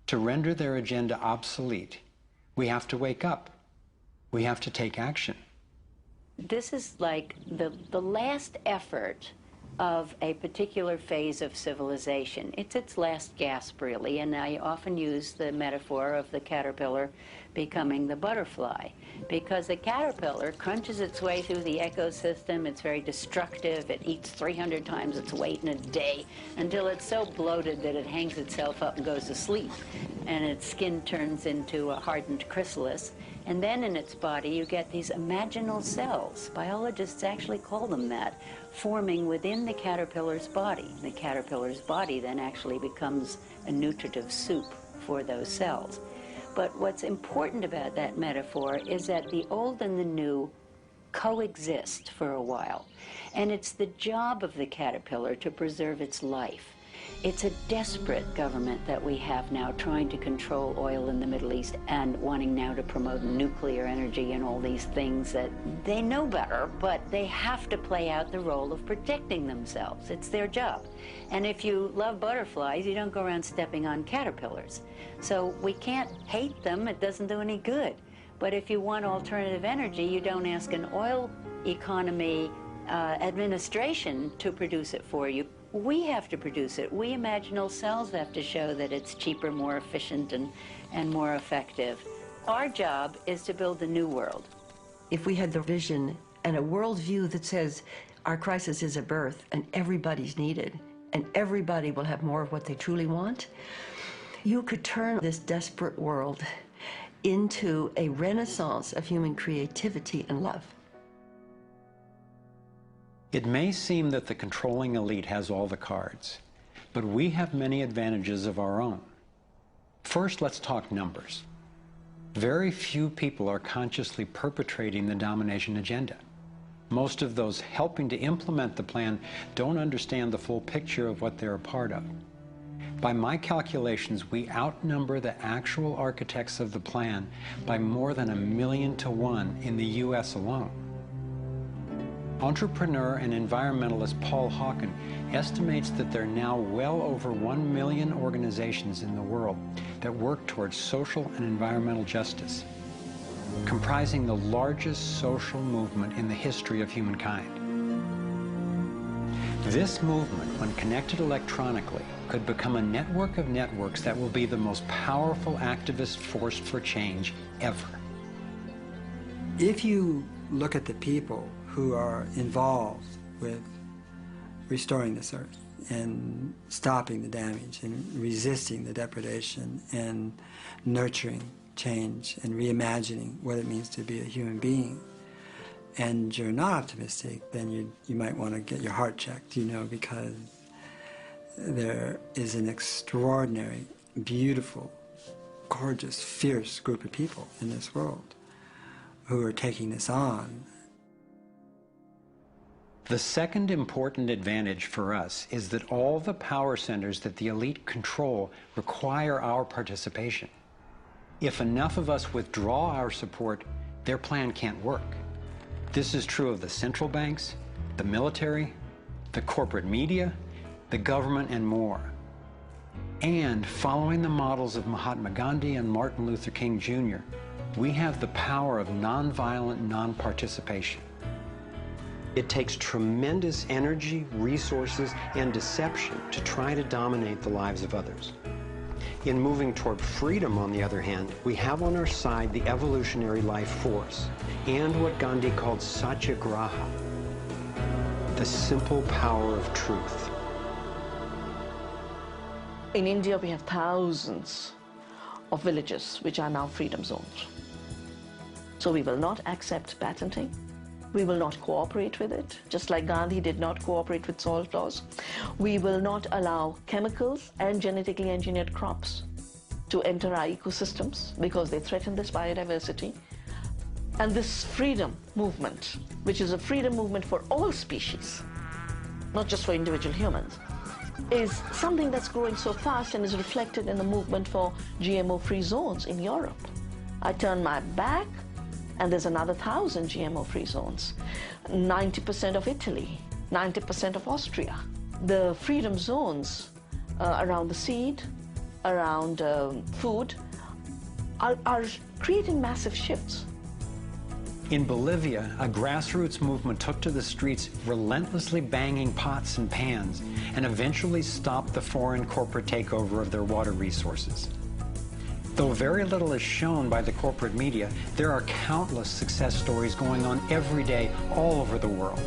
to render their agenda obsolete, we have to wake up. We have to take action. This is like the last effort of a particular phase of civilization. It's its last gasp, really, and I often use the metaphor of the caterpillar becoming the butterfly, because the caterpillar crunches its way through the ecosystem. It's very destructive. It eats 300 times its weight in a day until it's so bloated that it hangs itself up and goes to sleep, and its skin turns into a hardened chrysalis. And then in its body you get these imaginal cells, biologists actually call them that, forming within the caterpillar's body. The caterpillar's body then actually becomes a nutritive soup for those cells. But what's important about that metaphor is that the old and the new coexist for a while. And it's the job of the caterpillar to preserve its life. It's a desperate government that we have now trying to control oil in the Middle East and wanting now to promote nuclear energy and all these things that they know better, but they have to play out the role of protecting themselves. It's their job. And if you love butterflies, you don't go around stepping on caterpillars. So we can't hate them. It doesn't do any good. But if you want alternative energy, you don't ask an oil economy administration to produce it for you. We have to produce it. We imaginal selves have to show that it's cheaper, more efficient, and more effective. Our job is to build the new world. If we had the vision and a worldview that says our crisis is a birth and everybody's needed and everybody will have more of what they truly want, you could turn this desperate world into a renaissance of human creativity and love. It may seem that the controlling elite has all the cards, but we have many advantages of our own. First, let's talk numbers. Very few people are consciously perpetrating the domination agenda. Most of those helping to implement the plan don't understand the full picture of what they're a part of. By my calculations, we outnumber the actual architects of the plan by more than 1,000,000 to 1 in the US alone. Entrepreneur and environmentalist Paul Hawken estimates that there are now well over 1 million organizations in the world that work towards social and environmental justice, comprising the largest social movement in the history of humankind. This movement, when connected electronically, could become a network of networks that will be the most powerful activist force for change ever. If you look at the people who are involved with restoring this earth and stopping the damage and resisting the depredation and nurturing change and reimagining what it means to be a human being, and you're not optimistic, then you might want to get your heart checked, because there is an extraordinary, beautiful, gorgeous, fierce group of people in this world who are taking this on. The second important advantage for us is that all the power centers that the elite control require our participation. If enough of us withdraw our support, their plan can't work. This is true of the central banks, the military, the corporate media, the government, and more. And following the models of Mahatma Gandhi and Martin Luther King Jr., we have the power of nonviolent non-participation. It takes tremendous energy, resources, and deception to try to dominate the lives of others. In moving toward freedom, on the other hand, we have on our side the evolutionary life force and what Gandhi called satyagraha, the simple power of truth. In India, we have thousands of villages which are now freedom zones. So we will not accept patenting. We will not cooperate with it, just like Gandhi did not cooperate with soil flaws. We will not allow chemicals and genetically engineered crops to enter our ecosystems because they threaten this biodiversity. And this freedom movement, which is a freedom movement for all species, not just for individual humans, is something that's growing so fast and is reflected in the movement for GMO-free zones in Europe. I turn my back, and there's another 1,000 GMO-free zones. 90% of Italy, 90% of Austria. The freedom zones around the seed, around food, are creating massive shifts. In Bolivia, a grassroots movement took to the streets, relentlessly banging pots and pans, and eventually stopped the foreign corporate takeover of their water resources. Though very little is shown by the corporate media, there are countless success stories going on every day all over the world.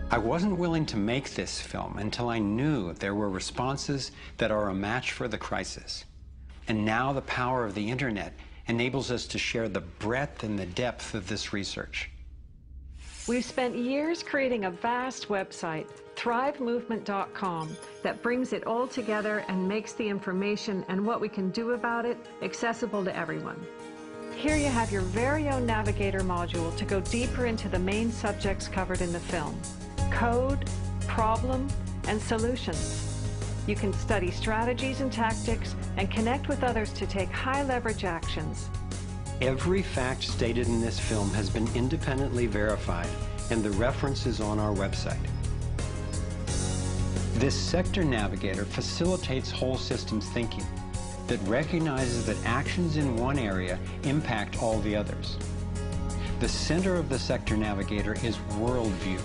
I wasn't willing to make this film until I knew there were responses that are a match for the crisis. And now the power of the internet enables us to share the breadth and the depth of this research. We've spent years creating a vast website, thrivemovement.com, that brings it all together and makes the information and what we can do about it accessible to everyone. Here you have your very own navigator module to go deeper into the main subjects covered in the film: code, problem, and solutions. You can study strategies and tactics and connect with others to take high-leverage actions. Every fact stated in this film has been independently verified, and the reference is on our website. This sector navigator facilitates whole systems thinking that recognizes that actions in one area impact all the others. The center of the sector navigator is worldview,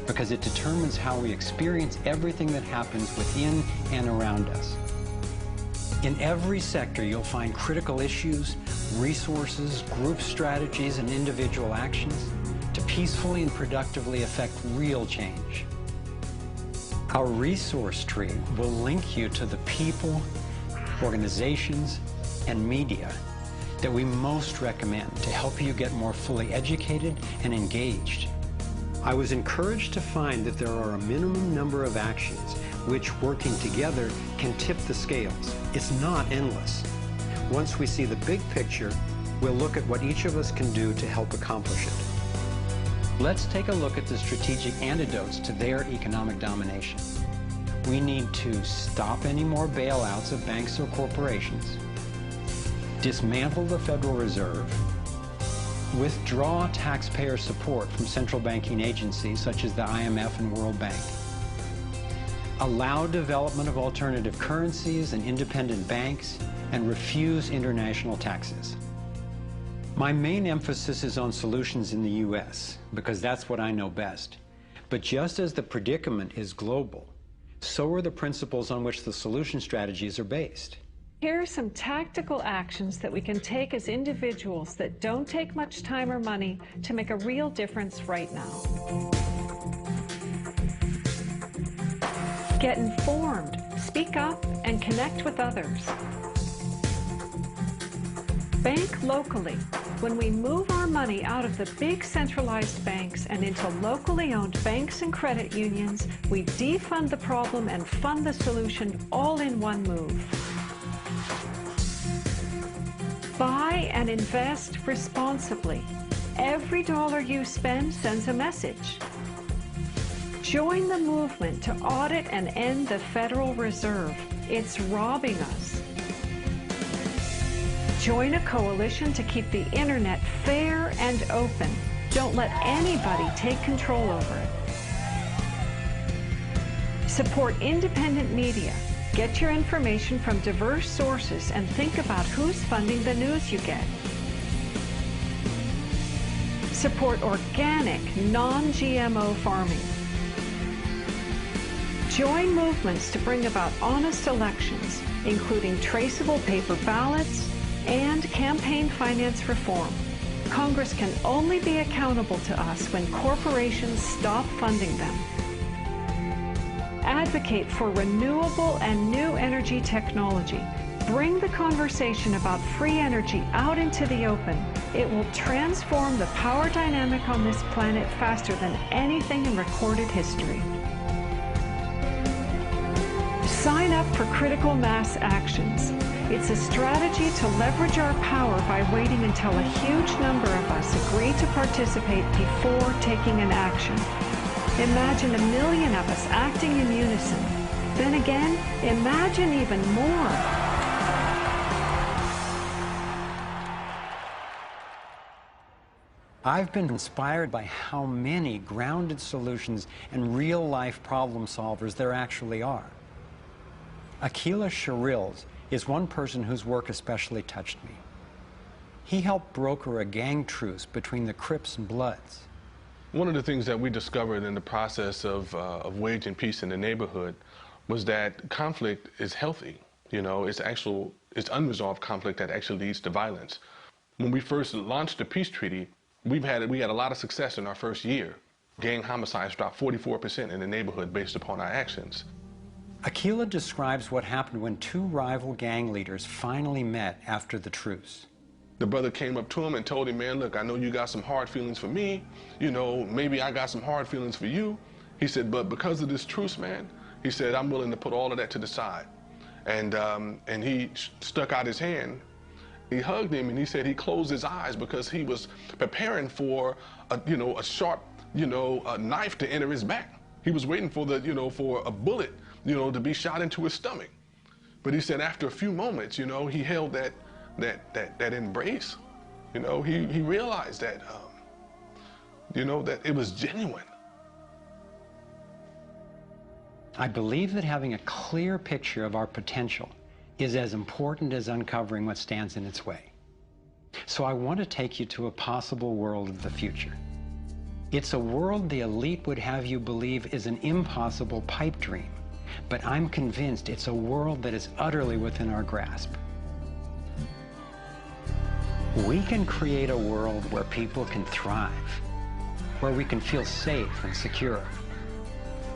because it determines how we experience everything that happens within and around us. In every sector, you'll find critical issues, resources, group strategies, and individual actions to peacefully and productively affect real change. Our resource tree will link you to the people, organizations, and media that we most recommend to help you get more fully educated and engaged. I was encouraged to find that there are a minimum number of actions which, working together, can tip the scales. It's not endless. Once we see the big picture, we'll look at what each of us can do to help accomplish it. Let's take a look at the strategic antidotes to their economic domination. We need to stop any more bailouts of banks or corporations, dismantle the Federal Reserve, withdraw taxpayer support from central banking agencies such as the IMF and World Bank, allow development of alternative currencies and independent banks, and refuse international taxes. My main emphasis is on solutions in the U.S., because that's what I know best. But just as the predicament is global, so are the principles on which the solution strategies are based. Here are some tactical actions that we can take as individuals that don't take much time or money to make a real difference right now. Get informed, speak up, and connect with others. Bank locally. When we move our money out of the big centralized banks and into locally owned banks and credit unions, we defund the problem and fund the solution all in one move. Buy and invest responsibly. Every dollar you spend sends a message. Join the movement to audit and end the Federal Reserve. It's robbing us. Join a coalition to keep the internet fair and open. Don't let anybody take control over it. Support independent media. Get your information from diverse sources and think about who's funding the news you get. Support organic, non-GMO farming. Join movements to bring about honest elections, including traceable paper ballots and campaign finance reform. Congress can only be accountable to us when corporations stop funding them. Advocate for renewable and new energy technology. Bring the conversation about free energy out into the open. It will transform the power dynamic on this planet faster than anything in recorded history. Sign up for critical mass actions. It's a strategy to leverage our power by waiting until a huge number of us agree to participate before taking an action. Imagine 1 million of us acting in unison. Then again, imagine even more. I've been inspired by how many grounded solutions and real-life problem solvers there actually are. Akila Sharils is one person whose work especially touched me. He helped broker a gang truce between the Crips and Bloods. One of the things that we discovered in the process of waging peace in the neighborhood was that conflict is healthy. You know, it's unresolved conflict that actually leads to violence. When we first launched the peace treaty, we had a lot of success in our first year. Gang homicides dropped 44% in the neighborhood based upon our actions. Akila describes what happened when two rival gang leaders finally met after the truce. The brother came up to him and told him, man, look, I know you got some hard feelings for me. You know, maybe I got some hard feelings for you. He said, but because of this truce, man, he said, I'm willing to put all of that to the side. And he stuck out his hand. He hugged him and he said he closed his eyes because he was preparing for a sharp, a knife to enter his back. He was waiting for for a bullet, you know, to be shot into his stomach. But he said after a few moments, you know, he held that embrace. You know, he realized that, you know, that it was genuine. I believe that having a clear picture of our potential is as important as uncovering what stands in its way. So I want to take you to a possible world of the future. It's a world the elite would have you believe is an impossible pipe dream, but I'm convinced it's a world that is utterly within our grasp. We can create a world where people can thrive, where we can feel safe and secure.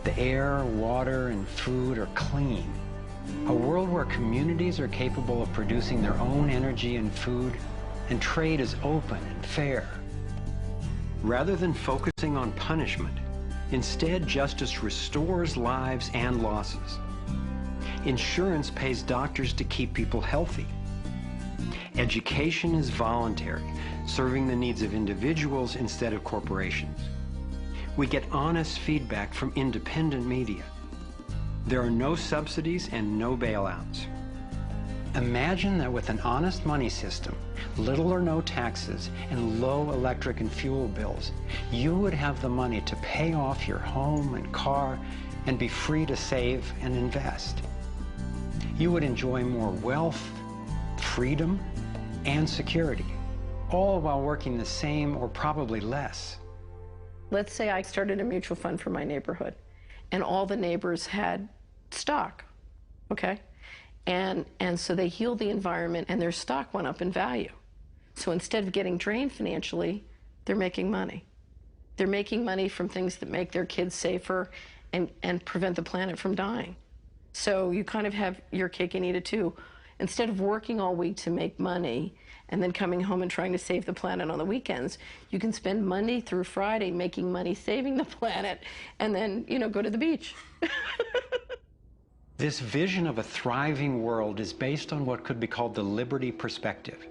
The air, water, and food are clean. A world where communities are capable of producing their own energy and food, and trade is open and fair. Rather than focusing on punishment, instead justice restores lives and losses. Insurance pays doctors to keep people healthy. Education is voluntary, serving the needs of individuals instead of corporations. We get honest feedback from independent media. There are no subsidies and no bailouts. Imagine that with an honest money system, little or no taxes, and low electric and fuel bills, you would have the money to pay off your home and car and be free to save and invest. You would enjoy more wealth, freedom, and security, all while working the same or probably less. Let's say I started a mutual fund for my neighborhood, and all the neighbors had stock, okay? And so they healed the environment, and their stock went up in value. So instead of getting drained financially, they're making money. They're making money from things that make their kids safer and prevent the planet from dying. So you kind of have your cake and eat it too. Instead of working all week to make money and then coming home and trying to save the planet on the weekends, you can spend Monday through Friday making money saving the planet and then, you know, go to the beach. This vision of a thriving world is based on what could be called the liberty perspective.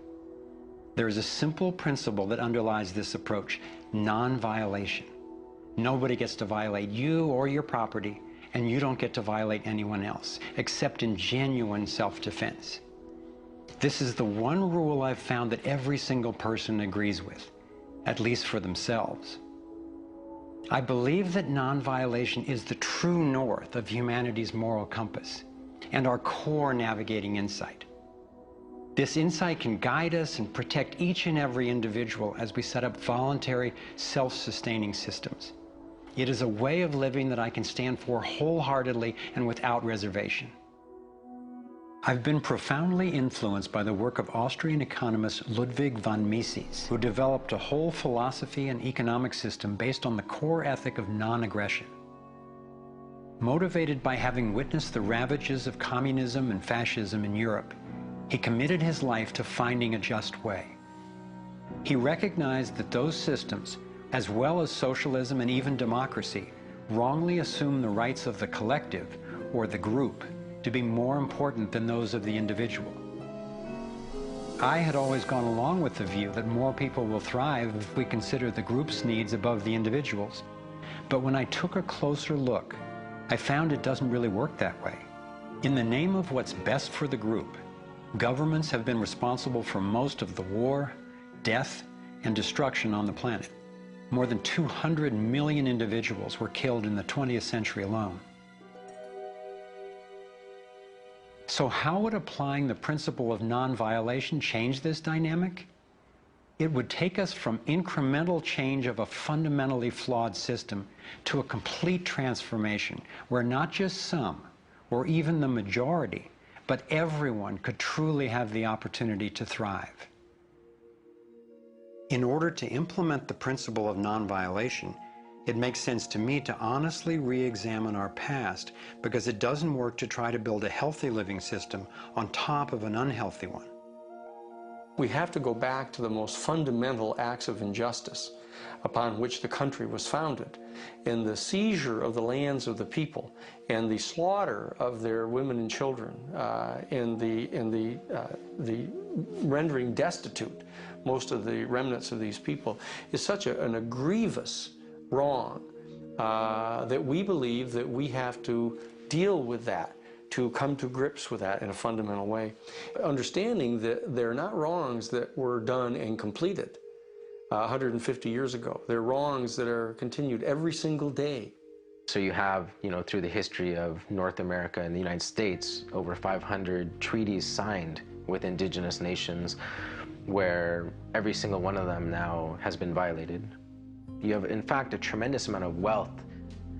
There is a simple principle that underlies this approach: non-violation. Nobody gets to violate you or your property, and you don't get to violate anyone else, except in genuine self-defense. This is the one rule I've found that every single person agrees with, at least for themselves. I believe that non-violation is the true north of humanity's moral compass and our core navigating insight. This insight can guide us and protect each and every individual as we set up voluntary, self-sustaining systems. It is a way of living that I can stand for wholeheartedly and without reservation. I've been profoundly influenced by the work of Austrian economist Ludwig von Mises, who developed a whole philosophy and economic system based on the core ethic of non-aggression. Motivated by having witnessed the ravages of communism and fascism in Europe, he committed his life to finding a just way. He recognized that those systems, as well as socialism and even democracy, wrongly assume the rights of the collective, or the group, to be more important than those of the individual. I had always gone along with the view that more people will thrive if we consider the group's needs above the individual's. But when I took a closer look, I found it doesn't really work that way. In the name of what's best for the group, governments have been responsible for most of the war, death, and destruction on the planet. More than 200 million individuals were killed in the 20th century alone. So how would applying the principle of non-violation change this dynamic? It would take us from incremental change of a fundamentally flawed system to a complete transformation where not just some, or even the majority, but everyone could truly have the opportunity to thrive. In order to implement the principle of non-violation, it makes sense to me to honestly re-examine our past, because it doesn't work to try to build a healthy living system on top of an unhealthy one. We have to go back to the most fundamental acts of injustice upon which the country was founded, in the seizure of the lands of the people and the slaughter of their women and children, in the rendering destitute most of the remnants of these people, is such a grievous wrong that we believe that we have to deal with that, to come to grips with that in a fundamental way. Understanding that they're not wrongs that were done and completed 150 years ago. They're wrongs that are continued every single day. So you have, through the history of North America and the United States, over 500 treaties signed with indigenous nations where every single one of them now has been violated. You have, in fact, a tremendous amount of wealth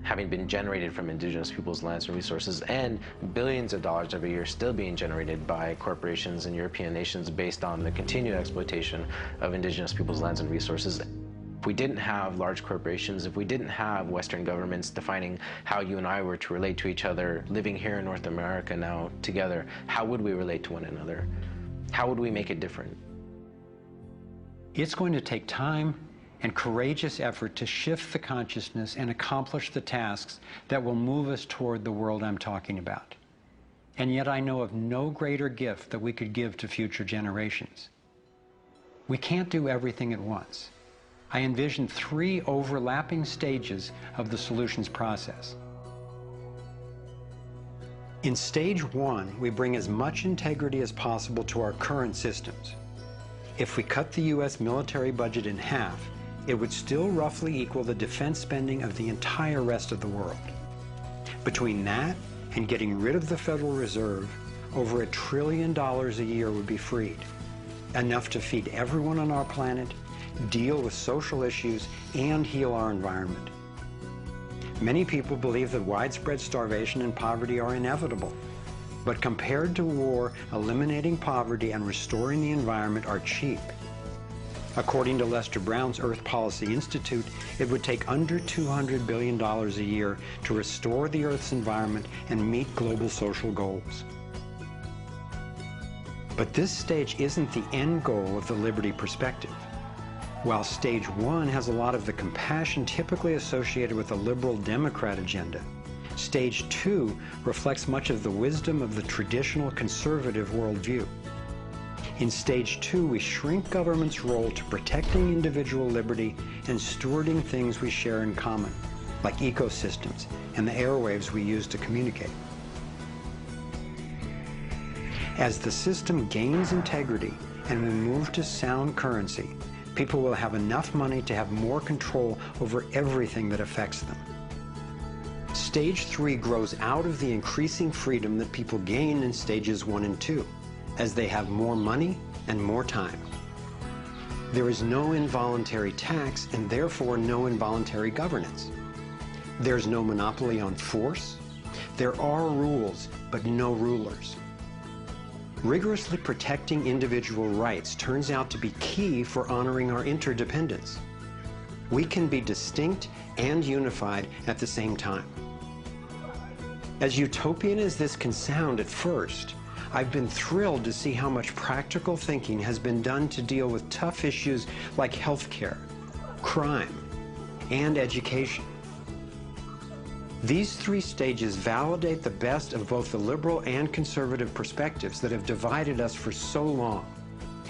having been generated from indigenous people's lands and resources, and billions of dollars every year still being generated by corporations and European nations based on the continued exploitation of indigenous people's lands and resources. If we didn't have large corporations, if we didn't have Western governments defining how you and I were to relate to each other, living here in North America now together, how would we relate to one another? How would we make it different? It's going to take time and courageous effort to shift the consciousness and accomplish the tasks that will move us toward the world I'm talking about. And yet I know of no greater gift that we could give to future generations. We can't do everything at once. I envision 3 overlapping stages of the solutions process. In stage 1, we bring as much integrity as possible to our current systems. If we cut the U.S. military budget in half, it would still roughly equal the defense spending of the entire rest of the world. Between that and getting rid of the Federal Reserve, over $1 trillion a year would be freed, enough to feed everyone on our planet, deal with social issues, and heal our environment. Many people believe that widespread starvation and poverty are inevitable, but compared to war, eliminating poverty and restoring the environment are cheap. According to Lester Brown's Earth Policy Institute, it would take under $200 billion a year to restore the Earth's environment and meet global social goals. But this stage isn't the end goal of the liberty perspective. While stage 1 has a lot of the compassion typically associated with a liberal Democrat agenda, stage 2 reflects much of the wisdom of the traditional conservative worldview. In stage 2, we shrink government's role to protecting individual liberty and stewarding things we share in common, like ecosystems and the airwaves we use to communicate. As the system gains integrity and we move to sound currency, people will have enough money to have more control over everything that affects them. Stage 3 grows out of the increasing freedom that people gain in stages 1 and 2, as they have more money and more time. There is no involuntary tax and therefore no involuntary governance. There's no monopoly on force. There are rules, but no rulers. Rigorously protecting individual rights turns out to be key for honoring our interdependence. We can be distinct and unified at the same time. As utopian as this can sound at first, I've been thrilled to see how much practical thinking has been done to deal with tough issues like healthcare, crime, and education. These 3 stages validate the best of both the liberal and conservative perspectives that have divided us for so long,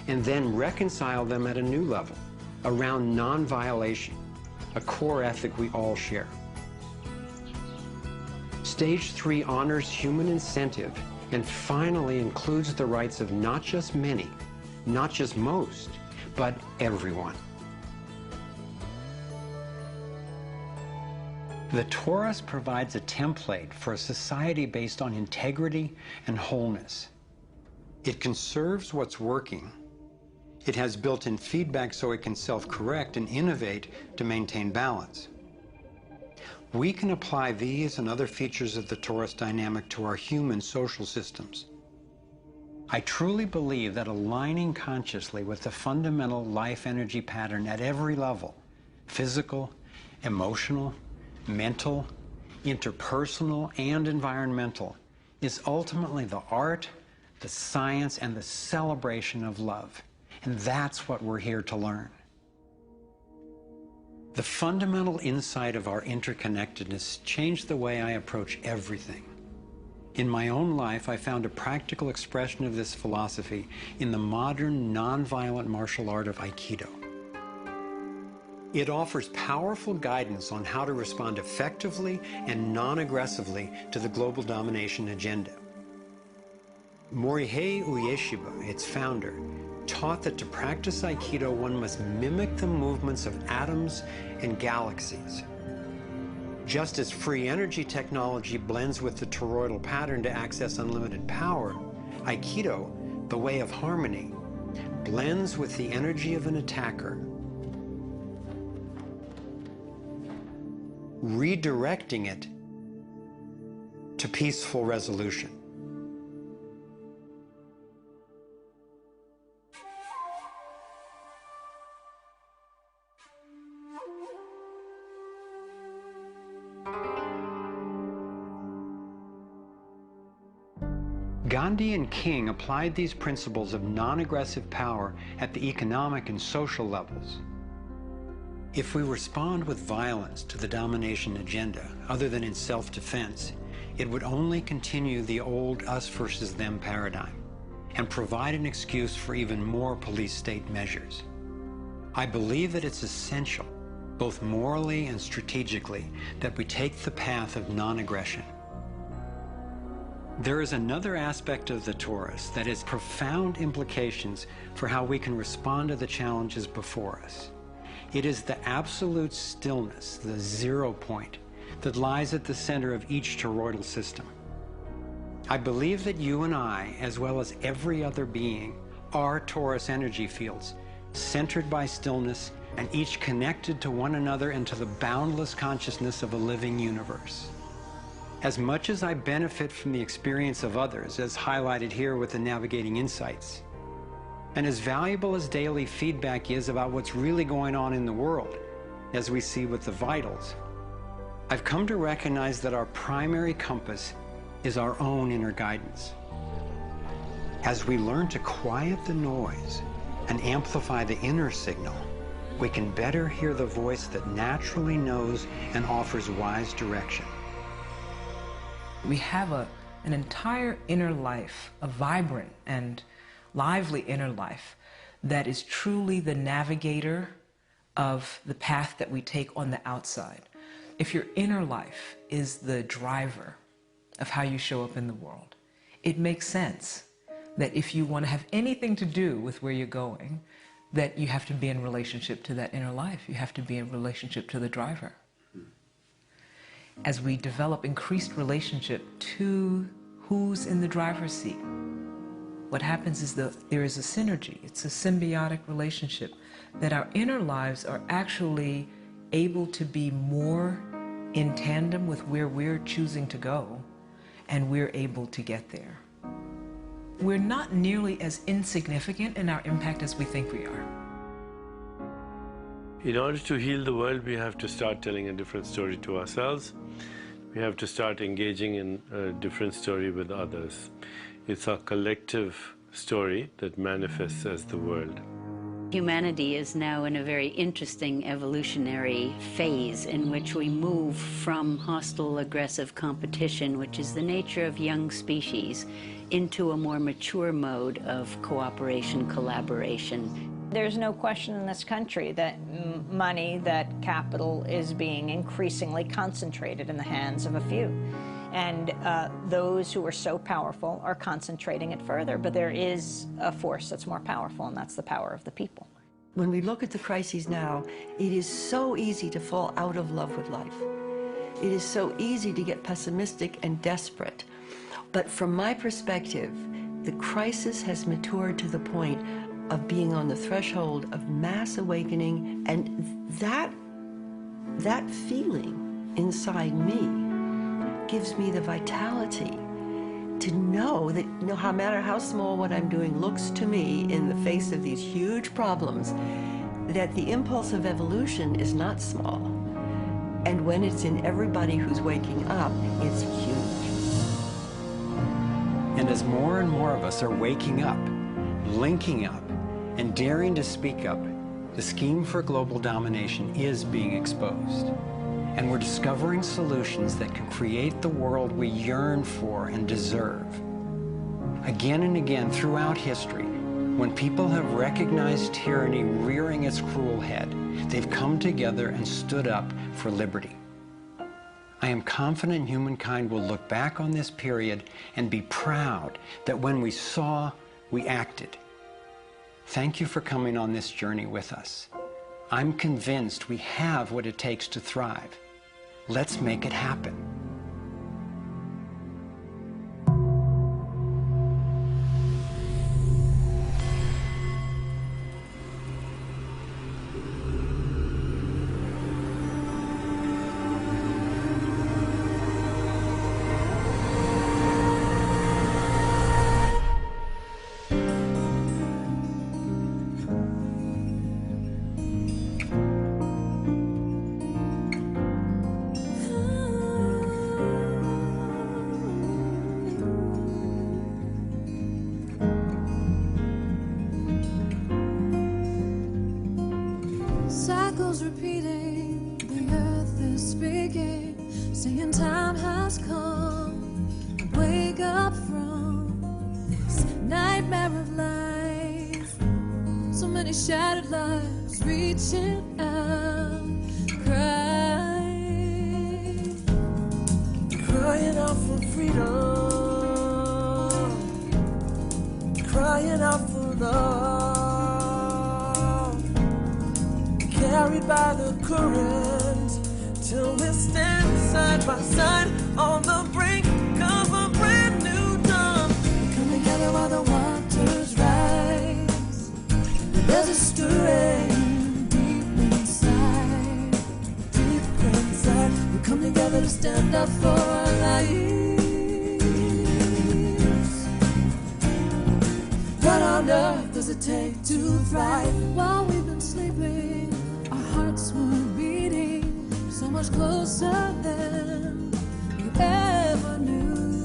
and then reconcile them at a new level, around non-violation, a core ethic we all share. Stage 3 honors human incentive and finally includes the rights of not just many, not just most, but everyone. The Torus provides a template for a society based on integrity and wholeness. It conserves what's working. It has built-in feedback so it can self-correct and innovate to maintain balance. We can apply these and other features of the Torus dynamic to our human social systems. I truly believe that aligning consciously with the fundamental life energy pattern at every level, physical, emotional, mental, interpersonal, and environmental, is ultimately the art, the science, and the celebration of love. And that's what we're here to learn. The fundamental insight of our interconnectedness changed the way I approach everything. In my own life, I found a practical expression of this philosophy in the modern, nonviolent martial art of Aikido. It offers powerful guidance on how to respond effectively and non-aggressively to the global domination agenda. Morihei Ueshiba, its founder, taught that to practice Aikido one must mimic the movements of atoms and galaxies. Just as free energy technology blends with the toroidal pattern to access unlimited power, Aikido, the way of harmony, blends with the energy of an attacker, redirecting it to peaceful resolution. Gandhi and King applied these principles of non-aggressive power at the economic and social levels. If we respond with violence to the domination agenda, other than in self-defense, it would only continue the old us versus them paradigm and provide an excuse for even more police state measures. I believe that it's essential, both morally and strategically, that we take the path of non-aggression. There is another aspect of the torus that has profound implications for how we can respond to the challenges before us. It is the absolute stillness, the 0 point, that lies at the center of each toroidal system. I believe that you and I, as well as every other being, are torus energy fields, centered by stillness and each connected to one another and to the boundless consciousness of a living universe. As much as I benefit from the experience of others, as highlighted here with the Navigating Insights, and as valuable as daily feedback is about what's really going on in the world, as we see with the vitals, I've come to recognize that our primary compass is our own inner guidance. As we learn to quiet the noise and amplify the inner signal, we can better hear the voice that naturally knows and offers wise direction. We have an entire inner life, a vibrant and lively inner life that is truly the navigator of the path that we take on the outside. If your inner life is the driver of how you show up in the world, it makes sense that if you want to have anything to do with where you're going, that you have to be in relationship to that inner life. You have to be in relationship to the driver. As we develop increased relationship to who's in the driver's seat, what happens is there is a synergy. It's a symbiotic relationship that our inner lives are actually able to be more in tandem with where we're choosing to go, and we're able to get there. We're not nearly as insignificant in our impact as we think we are. In order to heal the world, we have to start telling a different story to ourselves. We have to start engaging in a different story with others. It's our collective story that manifests as the world. Humanity is now in a very interesting evolutionary phase in which we move from hostile, aggressive competition, which is the nature of young species, into a more mature mode of cooperation, collaboration. There's no question in this country that money, that capital is being increasingly concentrated in the hands of a few. And those who are so powerful are concentrating it further. But there is a force that's more powerful, and that's the power of the people. When we look at the crises now, it is so easy to fall out of love with life. It is so easy to get pessimistic and desperate. But from my perspective, the crisis has matured to the point of being on the threshold of mass awakening, and that feeling inside me gives me the vitality to know that no matter how small what I'm doing looks to me in the face of these huge problems, that the impulse of evolution is not small. And when it's in everybody who's waking up, it's huge. And as more and more of us are waking up, linking up, and daring to speak up, the scheme for global domination is being exposed. And we're discovering solutions that can create the world we yearn for and deserve. Again and again throughout history, When people have recognized tyranny rearing its cruel head, they've come together and stood up for liberty. I am confident humankind will look back on this period and be proud that when we saw, we acted. Thank you for coming on this journey with us. I'm convinced we have what it takes to thrive. Let's make it happen. Cycles repeating, the earth is speaking, saying time has come. Wake up from this nightmare of life. So many shattered lives reaching out, crying out for freedom, crying out for love. Carried by the current, till we stand side by side on the brink of a brand new dawn. We come together while the waters rise. There's a stirring deep inside, deep inside. We come together to stand up for our lives. What on earth does it take to thrive? While we've been sleeping, our hearts were beating so much closer than we ever knew.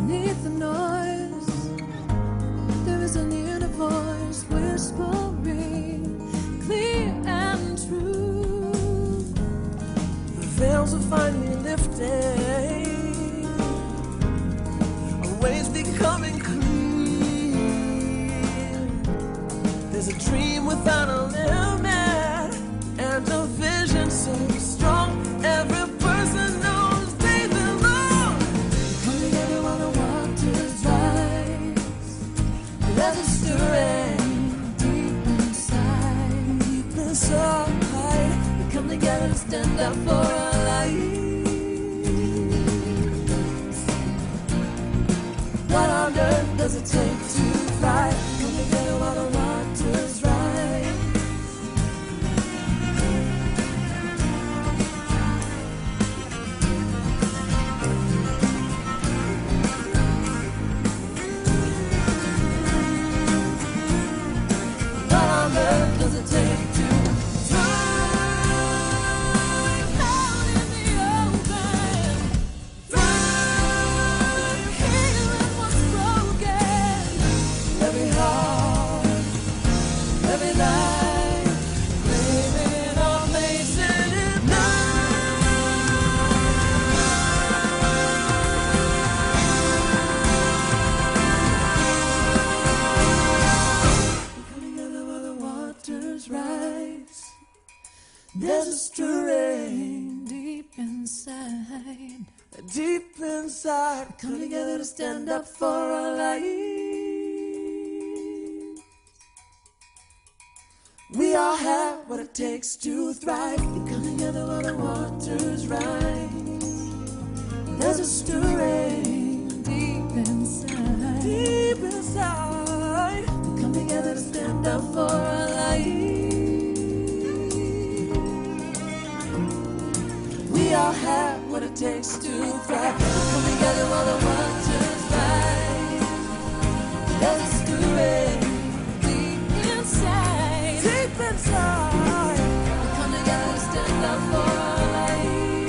Beneath the noise, there is an inner voice whispering, clear and true. The veils are finally lifting, our ways becoming clear. There's a dream without a limit, and a vision so strong, every person knows they belong. Come together while the waters rise. There's a stirring deep inside, deep inside. We come together to stand up for our lives. What on earth does it take to thrive? Come together while the waters rise. Does it take to thrive out in the open? Thrive healing what's broken. Every heart, every life, claiming our place in it now. Coming together while the waters rise. There's a stirring deep inside, deep inside. Come together to stand up for our lives. We all have what it takes to thrive. We come together while the waters rise. There's a stirring deep inside, deep inside. We come together to stand up for our lives. We all have what it takes to thrive. We come together while the waters rise. There's a stirring deep inside, deep inside. We come together to stand up for our lives.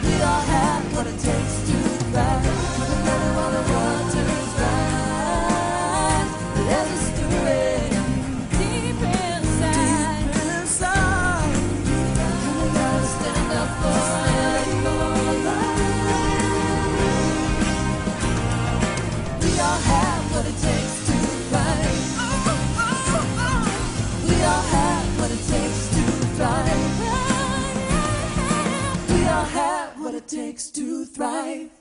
We all have what it takes to thrive. We come together while the waters rise. There's a stirring deep inside, deep inside. Come together to stand up for our lives. takes to thrive.